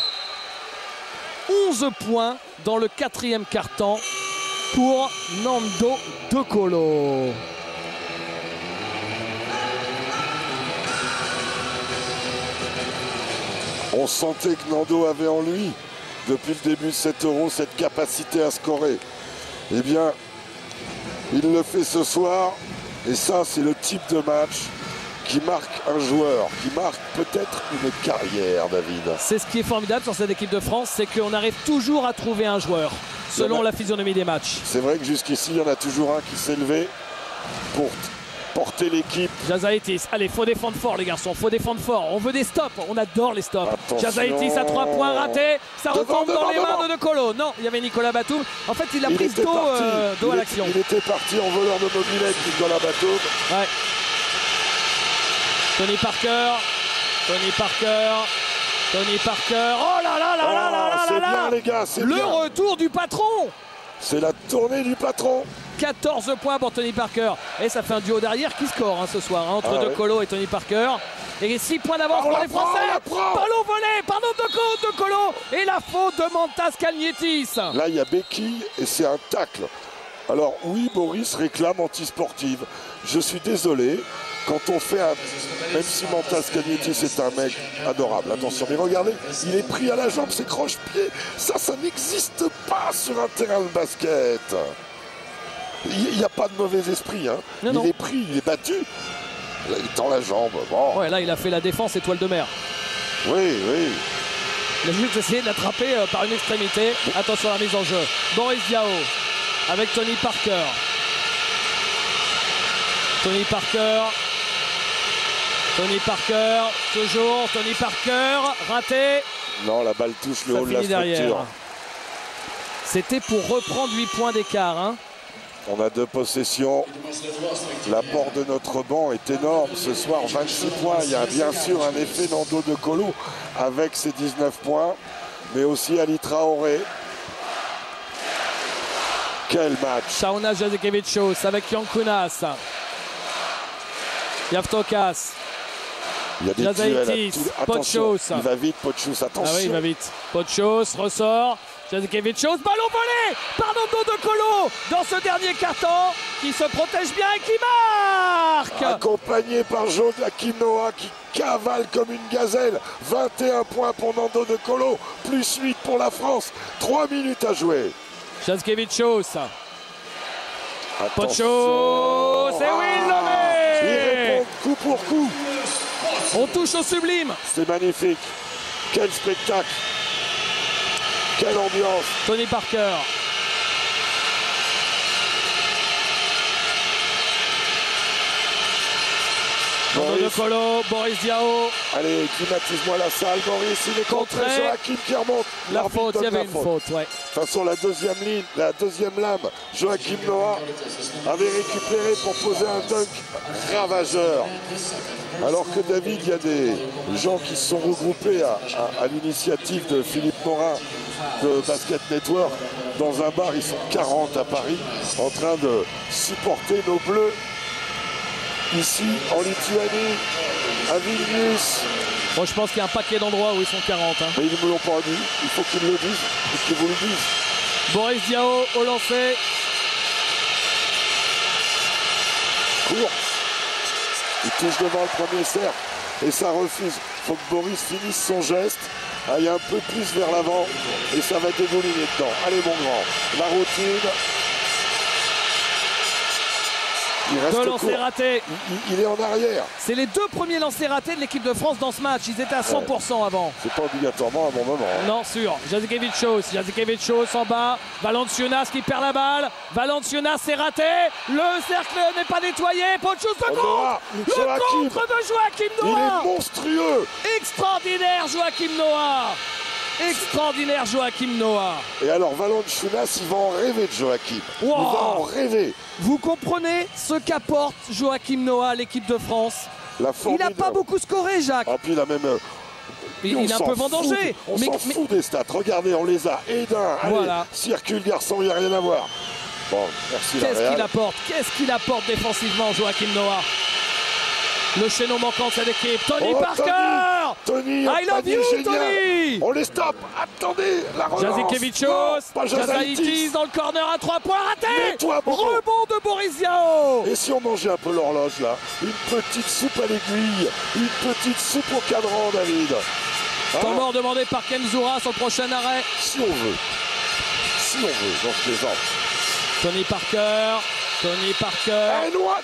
[SPEAKER 1] 11 points dans le 4e quart-temps pour Nando De Colo.
[SPEAKER 2] On sentait que Nando avait en lui, depuis le début de cet Euro, cette capacité à scorer. Eh bien, il le fait ce soir. Et ça, c'est le type de match qui marque un joueur, qui marque peut-être une carrière, David.
[SPEAKER 1] C'est ce qui est formidable sur cette équipe de France, c'est qu'on arrive toujours à trouver un joueur, selon la physionomie des matchs.
[SPEAKER 2] C'est vrai que jusqu'ici, il y en a toujours un qui s'est levé pour porter l'équipe.
[SPEAKER 1] Jazaitis, allez, faut défendre fort les garçons, faut défendre fort. On veut des stops, on adore les stops. Jazaitis à 3 points raté, ça retombe dans les mains de De Colo. Non, il y avait Nicolas Batum. En fait, il a pris dos à l'action.
[SPEAKER 2] Il était parti en voleur de mobilette, Nicolas Batum.
[SPEAKER 1] Ouais. Tony Parker. Oh là là là là là là
[SPEAKER 2] c'est
[SPEAKER 1] là là.
[SPEAKER 2] bien les gars, c'est bien.
[SPEAKER 1] Le retour du patron.
[SPEAKER 2] C'est la tournée du patron.
[SPEAKER 1] 14 points pour Tony Parker. Et ça fait un duo derrière qui score ce soir entre De Colo et Tony Parker. Et 6 points d'avance pour les Français. Ballon volé par De Colo. Et la faute de Mantas Kalnietis.
[SPEAKER 2] Là, il y a Becky et c'est un tacle. Alors oui, Boris réclame antisportive. Je suis désolé. Quand on fait un... Même si Mantas Kalnietis est un mec adorable, attention, mais regardez, il est pris à la jambe, c'est croche-pied. Ça n'existe pas sur un terrain de basket. Il n'y a pas de mauvais esprit. Hein.
[SPEAKER 1] Non.
[SPEAKER 2] Il est pris, il est battu. Là, il tend la jambe. Bon.
[SPEAKER 1] Ouais, là, il a fait la défense étoile de mer.
[SPEAKER 2] Oui.
[SPEAKER 1] Il a juste essayé de l'attraper par une extrémité. Attention à la mise en jeu. Boris Diaw avec Tony Parker. Tony Parker, toujours Tony Parker, raté.
[SPEAKER 2] Non, la balle touche le haut de la structure. Derrière.
[SPEAKER 1] C'était pour reprendre 8 points d'écart. Hein.
[SPEAKER 2] On a 2 possessions. L'apport de notre banc est énorme ce soir, 26 points. Il y a bien sûr un effet Nando De Colo avec ses 19 points, mais aussi Ali Traoré. Quel match!
[SPEAKER 1] Šarūnas Jasikevičius avec Jankunas. Javtokas.
[SPEAKER 2] Il y a des
[SPEAKER 1] Jazaitis, Potchos.
[SPEAKER 2] Il va vite, Potchos, attention.
[SPEAKER 1] Ah oui, il va vite. Potchos ressort. Jasikevičius, ballon volé par Nando De Colo dans ce dernier carton qui se protège bien et qui marque.
[SPEAKER 2] Accompagné par Joachim Noah qui cavale comme une gazelle. 21 points pour Nando De Colo, plus 8 pour la France. 3 minutes à jouer.
[SPEAKER 1] Jasikevičius. Potchos, et oui, il le met.
[SPEAKER 2] Il répond coup pour coup.
[SPEAKER 1] On touche au sublime.
[SPEAKER 2] C'est magnifique. Quel spectacle! Quelle ambiance!
[SPEAKER 1] Tony Parker. De Colo, Boris Diaw.
[SPEAKER 2] Allez, climatise-moi la salle, Boris. Il est contré sur Joachim qui remonte.
[SPEAKER 1] La faute, il y avait une faute, ouais.
[SPEAKER 2] De toute façon, la deuxième ligne, la deuxième lame, Joachim Noah avait récupéré pour poser un dunk ravageur. Alors que David, il y a des gens qui se sont regroupés à l'initiative de Philippe Morin de Basket Network. Dans un bar, ils sont 40 à Paris, en train de supporter nos Bleus. Ici, en Lituanie, à Vilnius.
[SPEAKER 1] Moi, je pense qu'il y a un paquet d'endroits où ils sont 40. Hein.
[SPEAKER 2] Mais ils ne me l'ont pas dit. Il faut qu'ils le disent. Il faut qu'ils vous le disent.
[SPEAKER 1] Boris Diaw au lancer.
[SPEAKER 2] Court. Il touche devant le premier cercle. Et ça refuse. Il faut que Boris finisse son geste. Aille un peu plus vers l'avant. Et ça va dégouliner dedans. Allez, mon grand. La routine.
[SPEAKER 1] Deux lancers ratés.
[SPEAKER 2] Il est en arrière.
[SPEAKER 1] C'est les deux premiers lancers ratés de l'équipe de France dans ce match. Ils étaient à 100% avant.
[SPEAKER 2] C'est pas obligatoirement à mon moment. Hein.
[SPEAKER 1] Non, sûr. Jacekevicius en bas. Valanciunas qui perd la balle. Valanciunas, c'est raté. Le cercle n'est pas nettoyé. Ponchus de contre. Le contre de Joachim Noah.
[SPEAKER 2] Il est monstrueux.
[SPEAKER 1] Extraordinaire, Joachim Noah. Extraordinaire, Joachim Noah.
[SPEAKER 2] Et alors Valanciunas, il va en rêver de Joachim.
[SPEAKER 1] Wow.
[SPEAKER 2] Il va en rêver.
[SPEAKER 1] Vous comprenez ce qu'apporte Joachim Noah à l'équipe de France? Il n'a pas beaucoup scoré, Jacques.
[SPEAKER 2] Ah, puis il a même...
[SPEAKER 1] il est un peu vendangé.
[SPEAKER 2] On s'en fout des stats. Regardez, on les a. Et d'un.
[SPEAKER 1] Voilà.
[SPEAKER 2] Circule, garçon, il n'y a rien à voir. Bon, merci.
[SPEAKER 1] Qu'est-ce qu'il apporte? Qu'est-ce qu'il apporte défensivement, Joachim Noah? Le chaînon manquant de cette équipe. Tony Parker.
[SPEAKER 2] Tony,
[SPEAKER 1] I love you, Tony.
[SPEAKER 2] On les stoppe. Attendez, la relance.
[SPEAKER 1] Jacekevicius. Jazaitis dans le corner à 3 points raté.
[SPEAKER 2] Rebond
[SPEAKER 1] de Boris Diaw.
[SPEAKER 2] Et si on mangeait un peu l'horloge là? Une petite soupe à l'aiguille. Une petite soupe au cadran, David.
[SPEAKER 1] Temps mort demandé par Kemzura sur le prochain arrêt.
[SPEAKER 2] Si on veut. Si on veut, donc je plaisante.
[SPEAKER 1] Tony Parker.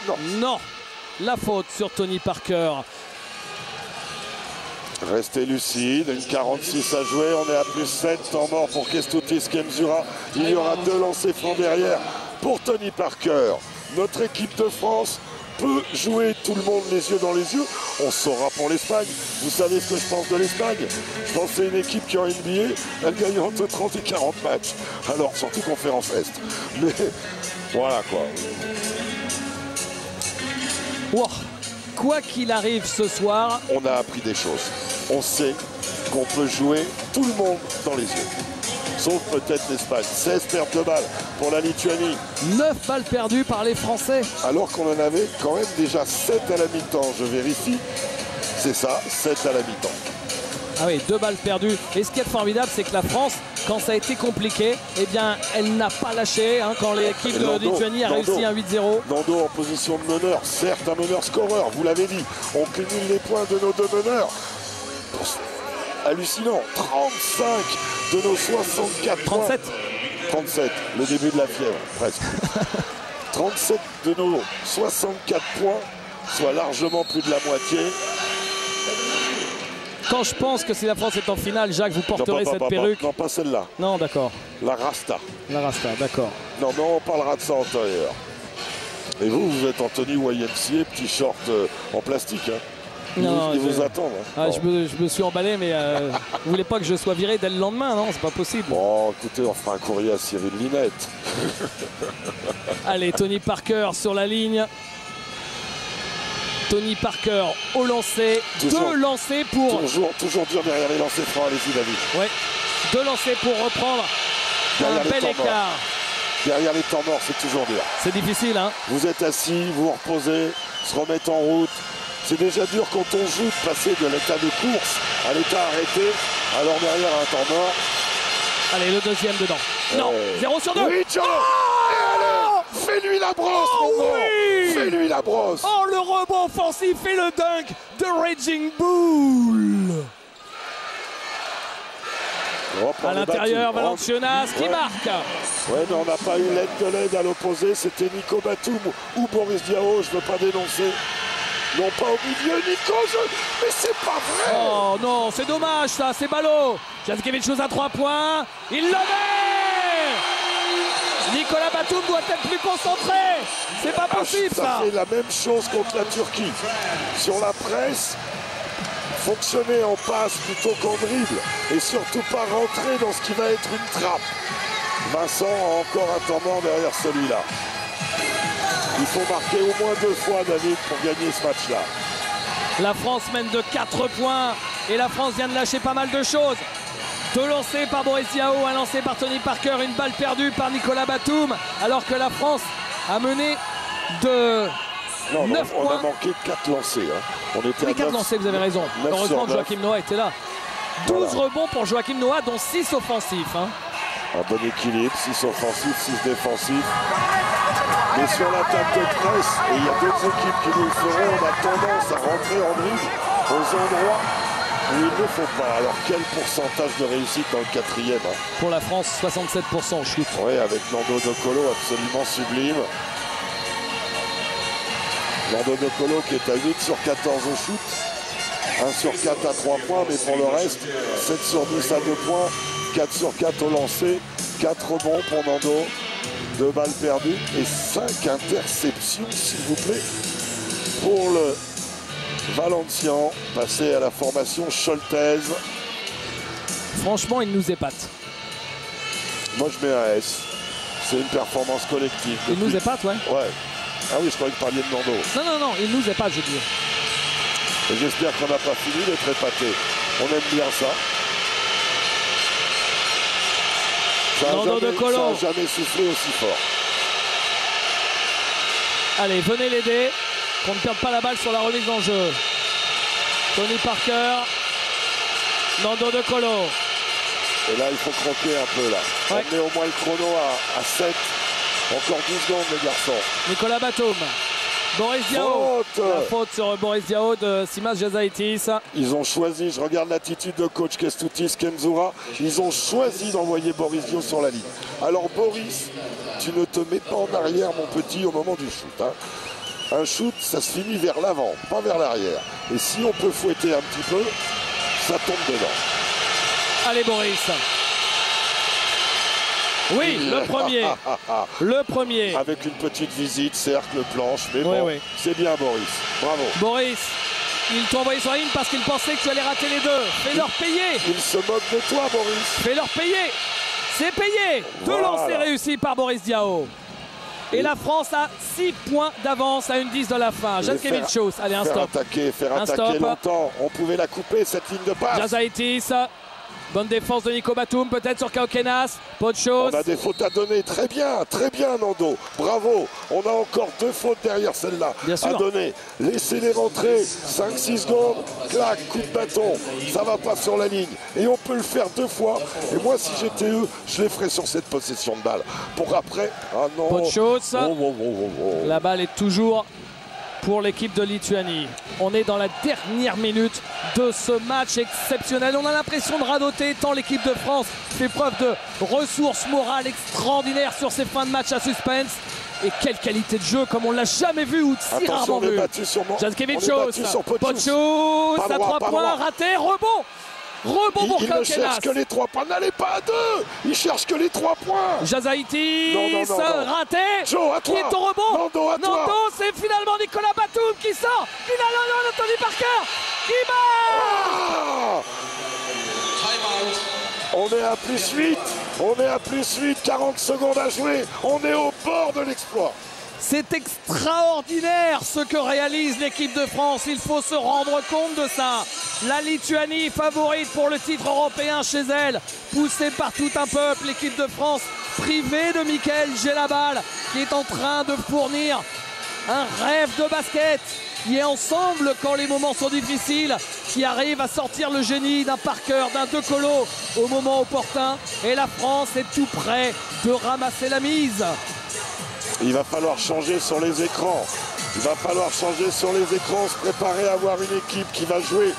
[SPEAKER 2] Non.
[SPEAKER 1] Non. La faute sur Tony Parker.
[SPEAKER 2] Restez lucide, une 46 à jouer, on est à plus 7, temps mort pour Kęstutis Kemzura. Il y aura 2 lancers francs derrière pour Tony Parker. Notre équipe de France peut jouer tout le monde les yeux dans les yeux. On saura pour l'Espagne. Vous savez ce que je pense de l'Espagne? Je pense que c'est une équipe qui en NBA, elle gagne entre 30 et 40 matchs. Alors, surtout conférence Est. Mais voilà quoi.
[SPEAKER 1] Wow. Quoi qu'il arrive ce soir,
[SPEAKER 2] on a appris des choses. On sait qu'on peut jouer tout le monde dans les yeux. Sauf peut-être l'Espagne. 16 pertes de balles pour la Lituanie.
[SPEAKER 1] 9 balles perdues par les Français.
[SPEAKER 2] Alors qu'on en avait quand même déjà 7 à la mi-temps. Je vérifie. C'est ça, 7 à la mi-temps.
[SPEAKER 1] Ah oui, 2 balles perdues. Et ce qui est formidable, c'est que la France, quand ça a été compliqué, eh bien, elle n'a pas lâché. Hein, quand l'équipe de Lituanie a réussi un 8-0.
[SPEAKER 2] Nando en position de meneur, certes un meneur scoreur, vous l'avez dit. On cumule les points de nos 2 meneurs. Hallucinant, 35 de nos 64
[SPEAKER 1] 37.
[SPEAKER 2] points. 37, le début de la fièvre, presque. 37 de nos 64 points, soit largement plus de la moitié.
[SPEAKER 1] Quand je pense que si la France est en finale, Jacques, vous porterez cette perruque.
[SPEAKER 2] Non, pas celle-là.
[SPEAKER 1] Non, d'accord.
[SPEAKER 2] La Rasta.
[SPEAKER 1] La Rasta, d'accord.
[SPEAKER 2] Non, mais on parlera de ça antérieur. Et vous, vous êtes en tenue YMCA, petit short en plastique. Hein. Ils vous attendent. Hein.
[SPEAKER 1] Ah, bon. je me suis emballé, mais vous voulez pas que je sois viré dès le lendemain, non? C'est pas possible.
[SPEAKER 2] Bon, écoutez, on fera un courrier à Cyril Linette.
[SPEAKER 1] Allez, Tony Parker sur la ligne. Tony Parker au lancer. 2 lancers pour...
[SPEAKER 2] Toujours dur derrière les lancers francs. Allez-y, David.
[SPEAKER 1] Ouais. 2 lancers pour reprendre derrière un bel écart.
[SPEAKER 2] Derrière les temps morts, c'est toujours dur.
[SPEAKER 1] C'est difficile, hein.
[SPEAKER 2] Vous êtes assis, vous reposez, se remettre en route. C'est déjà dur quand on joue de passer de l'état de course à l'état arrêté. Alors derrière un temps mort.
[SPEAKER 1] Allez, le deuxième dedans. Non, 0 sur 2.
[SPEAKER 2] Oui, Joe. Fais-lui la brosse, mon grand. Fais-lui la brosse.
[SPEAKER 1] Oh, le rebond offensif et le dunk de Raging Bull. À l'intérieur, Valanciunas qui marque.
[SPEAKER 2] Ouais, mais on n'a pas eu l'aide à l'opposé. C'était Nico Batum ou Boris Diaw. Je ne veux pas dénoncer. Non, pas au milieu, Nico. Mais c'est pas vrai.
[SPEAKER 1] Oh non, c'est dommage ça, c'est ballot. Jackiewicz à 3 points. Il le met. Nicolas Batum doit être plus concentré. C'est pas possible ça.
[SPEAKER 2] Ça fait la même chose contre la Turquie. Sur la presse, fonctionner en passe plutôt qu'en dribble. Et surtout pas rentrer dans ce qui va être une trappe. Vincent a encore un temps mort derrière celui-là. Il faut marquer au moins 2 fois, David, pour gagner ce match-là.
[SPEAKER 1] La France mène de 4 points et la France vient de lâcher pas mal de choses. 2 lancés par Boris Diaw, un lancé par Tony Parker, une balle perdue par Nicolas Batum, alors que la France a mené de 9 points.
[SPEAKER 2] On a manqué 4 lancés. Hein. On était
[SPEAKER 1] à 4 lancés, vous avez raison. Heureusement que Joachim Noah était là. 12 rebonds pour Joachim Noah, dont 6 offensifs. Hein.
[SPEAKER 2] Un bon équilibre, 6 offensifs, 6 défensifs. Mais sur l'attaque de presse, et il y a d'autres équipes qui nous le feront, on a tendance à rentrer en dribble aux endroits où il ne faut pas. Alors quel pourcentage de réussite dans le 4e hein.
[SPEAKER 1] Pour la France, 67% shoot.
[SPEAKER 2] Oui, avec Nando De Colo absolument sublime. Nando De Colo qui est à 8 sur 14 au shoot. 1 sur 4 à 3 points, mais pour le reste, 7 sur 10 à 2 points, 4 sur 4 au lancer, 4 rebonds pour Nando. 2 balles perdues et 5 interceptions, s'il vous plaît, pour le Valenciennes, passé à la formation Scholtez.
[SPEAKER 1] Franchement, il nous épate.
[SPEAKER 2] Moi, je mets un S. C'est une performance collective.
[SPEAKER 1] Il nous épate, ouais.
[SPEAKER 2] Ouais. Ah oui, je croyais que vous parliez de Nando.
[SPEAKER 1] Non, il nous épate, je dis.
[SPEAKER 2] Et j'espère qu'on n'a pas fini d'être épaté. On aime bien ça. Ça n'a jamais soufflé aussi fort.
[SPEAKER 1] Allez, venez l'aider. Qu'on ne perde pas la balle sur la remise en jeu. Tony Parker. Nando De Colo.
[SPEAKER 2] Et là, il faut croquer un peu là. Ouais. On met au moins le chrono à 7. Encore 12 secondes, les garçons.
[SPEAKER 1] Nicolas Batum. Boris Diaw. La faute sur Boris Diaw de Simas Jazaitis.
[SPEAKER 2] Ils ont choisi, je regarde l'attitude de coach Kestoutis Kenzura, ils ont choisi d'envoyer Boris Diaw sur la ligne. Alors Boris, tu ne te mets pas en arrière mon petit au moment du shoot. Hein. Un shoot, ça se finit vers l'avant, pas vers l'arrière. Et si on peut fouetter un petit peu, ça tombe dedans.
[SPEAKER 1] Allez Boris. Oui, le premier. Le premier.
[SPEAKER 2] Avec une petite visite, cercle, planche, mais bon, c'est bien Boris. Bravo.
[SPEAKER 1] Boris, ils t'ont envoyé sur la ligne parce qu'ils pensaient que tu allais rater les deux. Fais-leur payer.
[SPEAKER 2] Ils se moquent de toi, Boris.
[SPEAKER 1] Fais-leur payer. C'est payé. Deux lancers réussis par Boris Diaw. Et la France a 6 points d'avance à une 10 de la fin. Jackiewicz, allez, un stop.
[SPEAKER 2] Faire attaquer longtemps. On pouvait la couper, cette ligne de passe.
[SPEAKER 1] Jazaitis. Bonne défense de Nico Batum, peut-être sur Kaukenas. Pas de chose.
[SPEAKER 2] On a des fautes à donner. Très bien, Nando. Bravo. On a encore 2 fautes derrière celle-là à donner. Laissez-les rentrer. 5-6 secondes. Clac, coup de bâton. Ça va pas sur la ligne. Et on peut le faire 2 fois. Et moi, si j'étais eux, je les ferais sur cette possession de balle. Pour après. Ah non.
[SPEAKER 1] Pas de chose. La balle est toujours pour l'équipe de Lituanie. On est dans la dernière minute de ce match exceptionnel. On a l'impression de radoter tant l'équipe de France fait preuve de ressources morales extraordinaires sur ces fins de match à suspense. Et quelle qualité de jeu comme on l'a jamais vu ou si rarement vu. Jackiewicz, Pochos à 3 points, raté, rebond. Rebond pour Kaukenas.
[SPEAKER 2] Il ne cherche que les 3 points. N'allez pas à 2. Il cherche que les 3 points.
[SPEAKER 1] Jazaitis, raté.
[SPEAKER 2] Joe, à toi.
[SPEAKER 1] Qui est au rebond?
[SPEAKER 2] Nando,
[SPEAKER 1] c'est finalement Nicolas Batum qui sort. Finalement, Tony Parker qui marque.
[SPEAKER 2] On est à +8. On est à +8. 40 secondes à jouer. On est au bord de l'exploit.
[SPEAKER 1] C'est extraordinaire ce que réalise l'équipe de France. Il faut se rendre compte de ça. La Lituanie favorite pour le titre européen chez elle. Poussée par tout un peuple, l'équipe de France privée de Mickaël Gelabal qui est en train de fournir un rêve de basket. Qui est ensemble quand les moments sont difficiles, qui arrive à sortir le génie d'un Parker, d'un De Colo au moment opportun. Et la France est tout près de ramasser la mise.
[SPEAKER 2] Il va falloir changer sur les écrans. Il va falloir changer sur les écrans, se préparer à avoir une équipe qui va jouer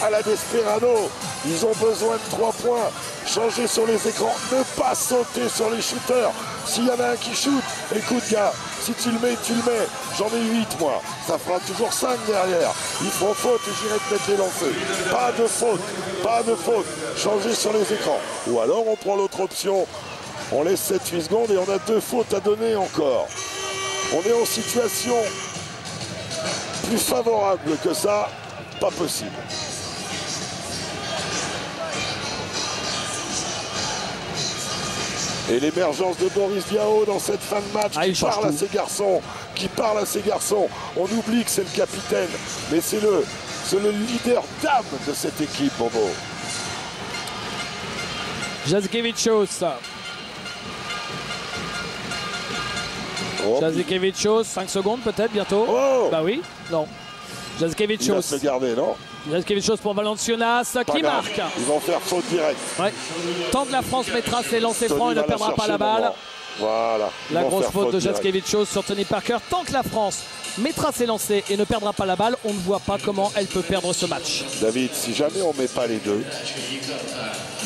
[SPEAKER 2] à la Desperado. Ils ont besoin de 3 points. Changer sur les écrans, ne pas sauter sur les shooters. S'il y en a un qui shoot, écoute gars, Si tu le mets, tu le mets. J'en ai 8 moi. Ça fera toujours 5 derrière. Ils feront faute et j'irai te mettre les lancers. Pas de faute. Pas de faute. Changer sur les écrans. Ou alors on prend l'autre option. On laisse 7-8 secondes et on a 2 fautes à donner encore. On est en situation plus favorable que ça. Pas possible. Et l'émergence de Boris Diaw dans cette fin de match qui parle à ses garçons, On oublie que c'est le capitaine, mais c'est le leader d'âme de cette équipe, Bobo.
[SPEAKER 1] Jasikevičius. Jasikevičius, 5 secondes peut-être bientôt.
[SPEAKER 2] Oh,
[SPEAKER 1] bah oui, non. Jasikevičius.
[SPEAKER 2] Il va se garder, non?
[SPEAKER 1] Jasikevičius pour Valanciunas qui marque.
[SPEAKER 2] Ils vont faire faute directe.
[SPEAKER 1] Ouais. Tant que la France mettra ses lancers francs, il ne perdra pas la balle.
[SPEAKER 2] Voilà.
[SPEAKER 1] La grosse faute de Jasikevičius sur Tony Parker. Tant que la France mettra ses lancers et ne perdra pas la balle, on ne voit pas comment elle peut perdre ce match.
[SPEAKER 2] David, si jamais on ne met pas les deux,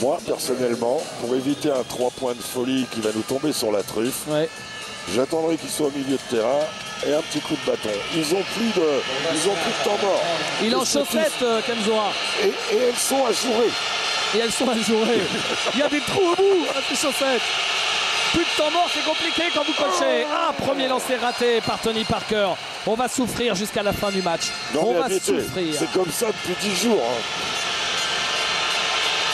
[SPEAKER 2] moi personnellement, pour éviter un 3 points de folie qui va nous tomber sur la truffe, j'attendrai qu'il soit au milieu de terrain et un petit coup de bâton. Ils ont plus de temps mort.
[SPEAKER 1] Il est en chaussettes, Kemzora.
[SPEAKER 2] Et elles sont ajourées.
[SPEAKER 1] Et elles sont ajourées. Il y a des trous au bout à ces chaussettes. Plus de temps mort, c'est compliqué quand vous coachez. Premier lancer raté par Tony Parker. On va souffrir jusqu'à la fin du match.
[SPEAKER 2] Non,
[SPEAKER 1] on va souffrir.
[SPEAKER 2] C'est comme ça depuis 10 jours. Hein.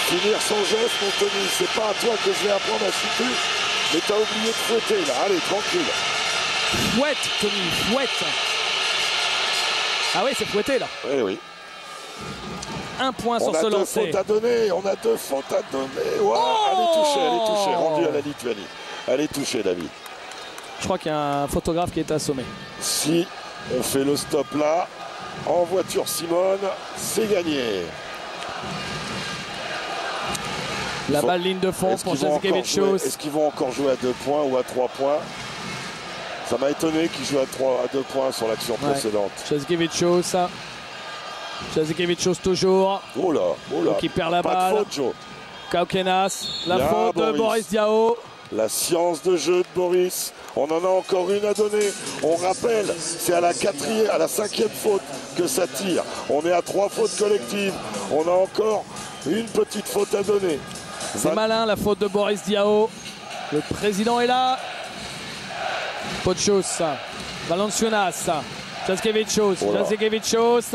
[SPEAKER 2] Finir son geste, mon Tony. C'est pas à toi que je vais apprendre à chuter. Mais t'as oublié de fouetter, là. Allez, tranquille.
[SPEAKER 1] Fouette, Tony, fouette. Ah oui, c'est fouetté, là.
[SPEAKER 2] Oui, oui.
[SPEAKER 1] Un point sur ce lancer.
[SPEAKER 2] On a 2 fautes à donner. On a 2 fautes à donner. Voilà, elle est touchée, rendue à la Lituanie. Elle est touchée, David.
[SPEAKER 1] Je crois qu'il y a un photographe qui est assommé.
[SPEAKER 2] Si on fait le stop là, en voiture Simone, c'est gagné.
[SPEAKER 1] La balle ligne de fond pour Jasikevičius.
[SPEAKER 2] Est-ce qu'ils vont encore jouer à 2 points ou à 3 points? Ça m'a étonné qu'ils jouent à 2 points sur l'action précédente.
[SPEAKER 1] Jasikevičius. Jasikevičius toujours.
[SPEAKER 2] Oh là, oh là.
[SPEAKER 1] Qui perd la balle.
[SPEAKER 2] Pas de faute, Joe.
[SPEAKER 1] Kaukenas. La faute de Boris Diaw.
[SPEAKER 2] La science de jeu de Boris. On en a encore une à donner. On rappelle, c'est à la 5e faute que ça tire. On est à 3 fautes collectives. On a encore une petite faute à donner.
[SPEAKER 1] C'est malin la faute de Boris Diaw. Le président est là. Pochos. Valanciunas. Jasikevičius. Jasikevičius.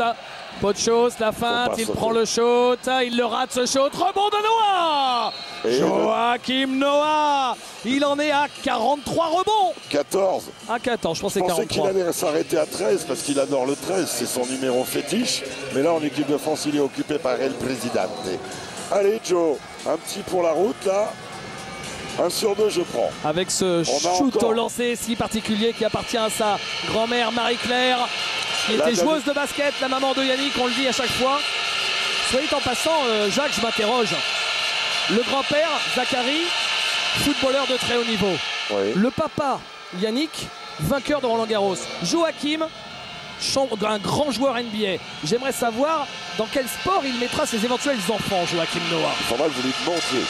[SPEAKER 1] Pochos, la feinte, il prend le shoot, il le rate ce shoot, rebond de Noah. Joachim Noah, il en est à 43 rebonds.
[SPEAKER 2] 14.
[SPEAKER 1] À 14, je pensais 43.
[SPEAKER 2] Je pensais qu'il allait s'arrêter à 13 parce qu'il adore le 13, c'est son numéro fétiche. Mais là en équipe de France, il est occupé par El Presidente. Allez Joe, un petit pour la route là. 1 sur 2, je prends.
[SPEAKER 1] Avec ce shoot au lancer si particulier qui appartient à sa grand-mère Marie-Claire, qui était joueuse de basket, la maman de Yannick, on le dit à chaque fois. Soyez en passant, Jacques, je m'interroge. Le grand-père, Zachary, footballeur de très haut niveau. Oui. Le papa, Yannick, vainqueur de Roland-Garros. Joachim, un grand joueur NBA. J'aimerais savoir dans quel sport il mettra ses éventuels enfants, Joachim Noah.
[SPEAKER 2] Il faudra que vous lui montriez.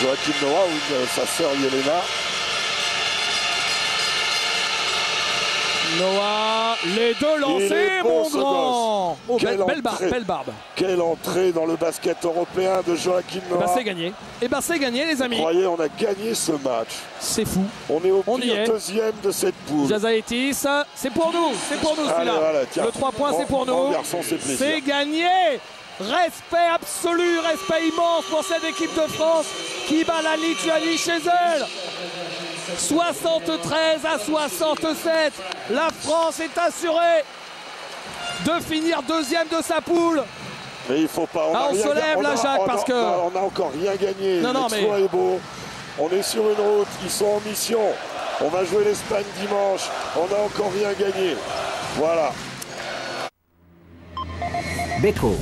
[SPEAKER 2] Joachim Noah ou sa sœur Yelena.
[SPEAKER 1] Noah, les deux lancés, mon grand. Oh, belle barbe.
[SPEAKER 2] Quelle entrée dans le basket européen de Joachim Noah.
[SPEAKER 1] Et ben c'est gagné. Et ben c'est gagné, les amis.
[SPEAKER 2] Vous croyez, on a gagné ce match.
[SPEAKER 1] C'est fou.
[SPEAKER 2] On est au pire deuxième de cette poule.
[SPEAKER 1] Jasaitis, c'est pour nous. C'est pour nous celui-là. Le 3 points, c'est pour nous. C'est gagné. Respect absolu, respect immense pour cette équipe de France qui bat la Lituanie chez elle. 73 à 67. La France est assurée de finir deuxième de sa poule.
[SPEAKER 2] Mais il faut pas.
[SPEAKER 1] On se lève là, Jacques, parce que
[SPEAKER 2] on n'a encore rien gagné. L'exploit est beau. On est sur une route. Ils sont en mission. On va jouer l'Espagne dimanche. On n'a encore rien gagné. Voilà.
[SPEAKER 3] Beko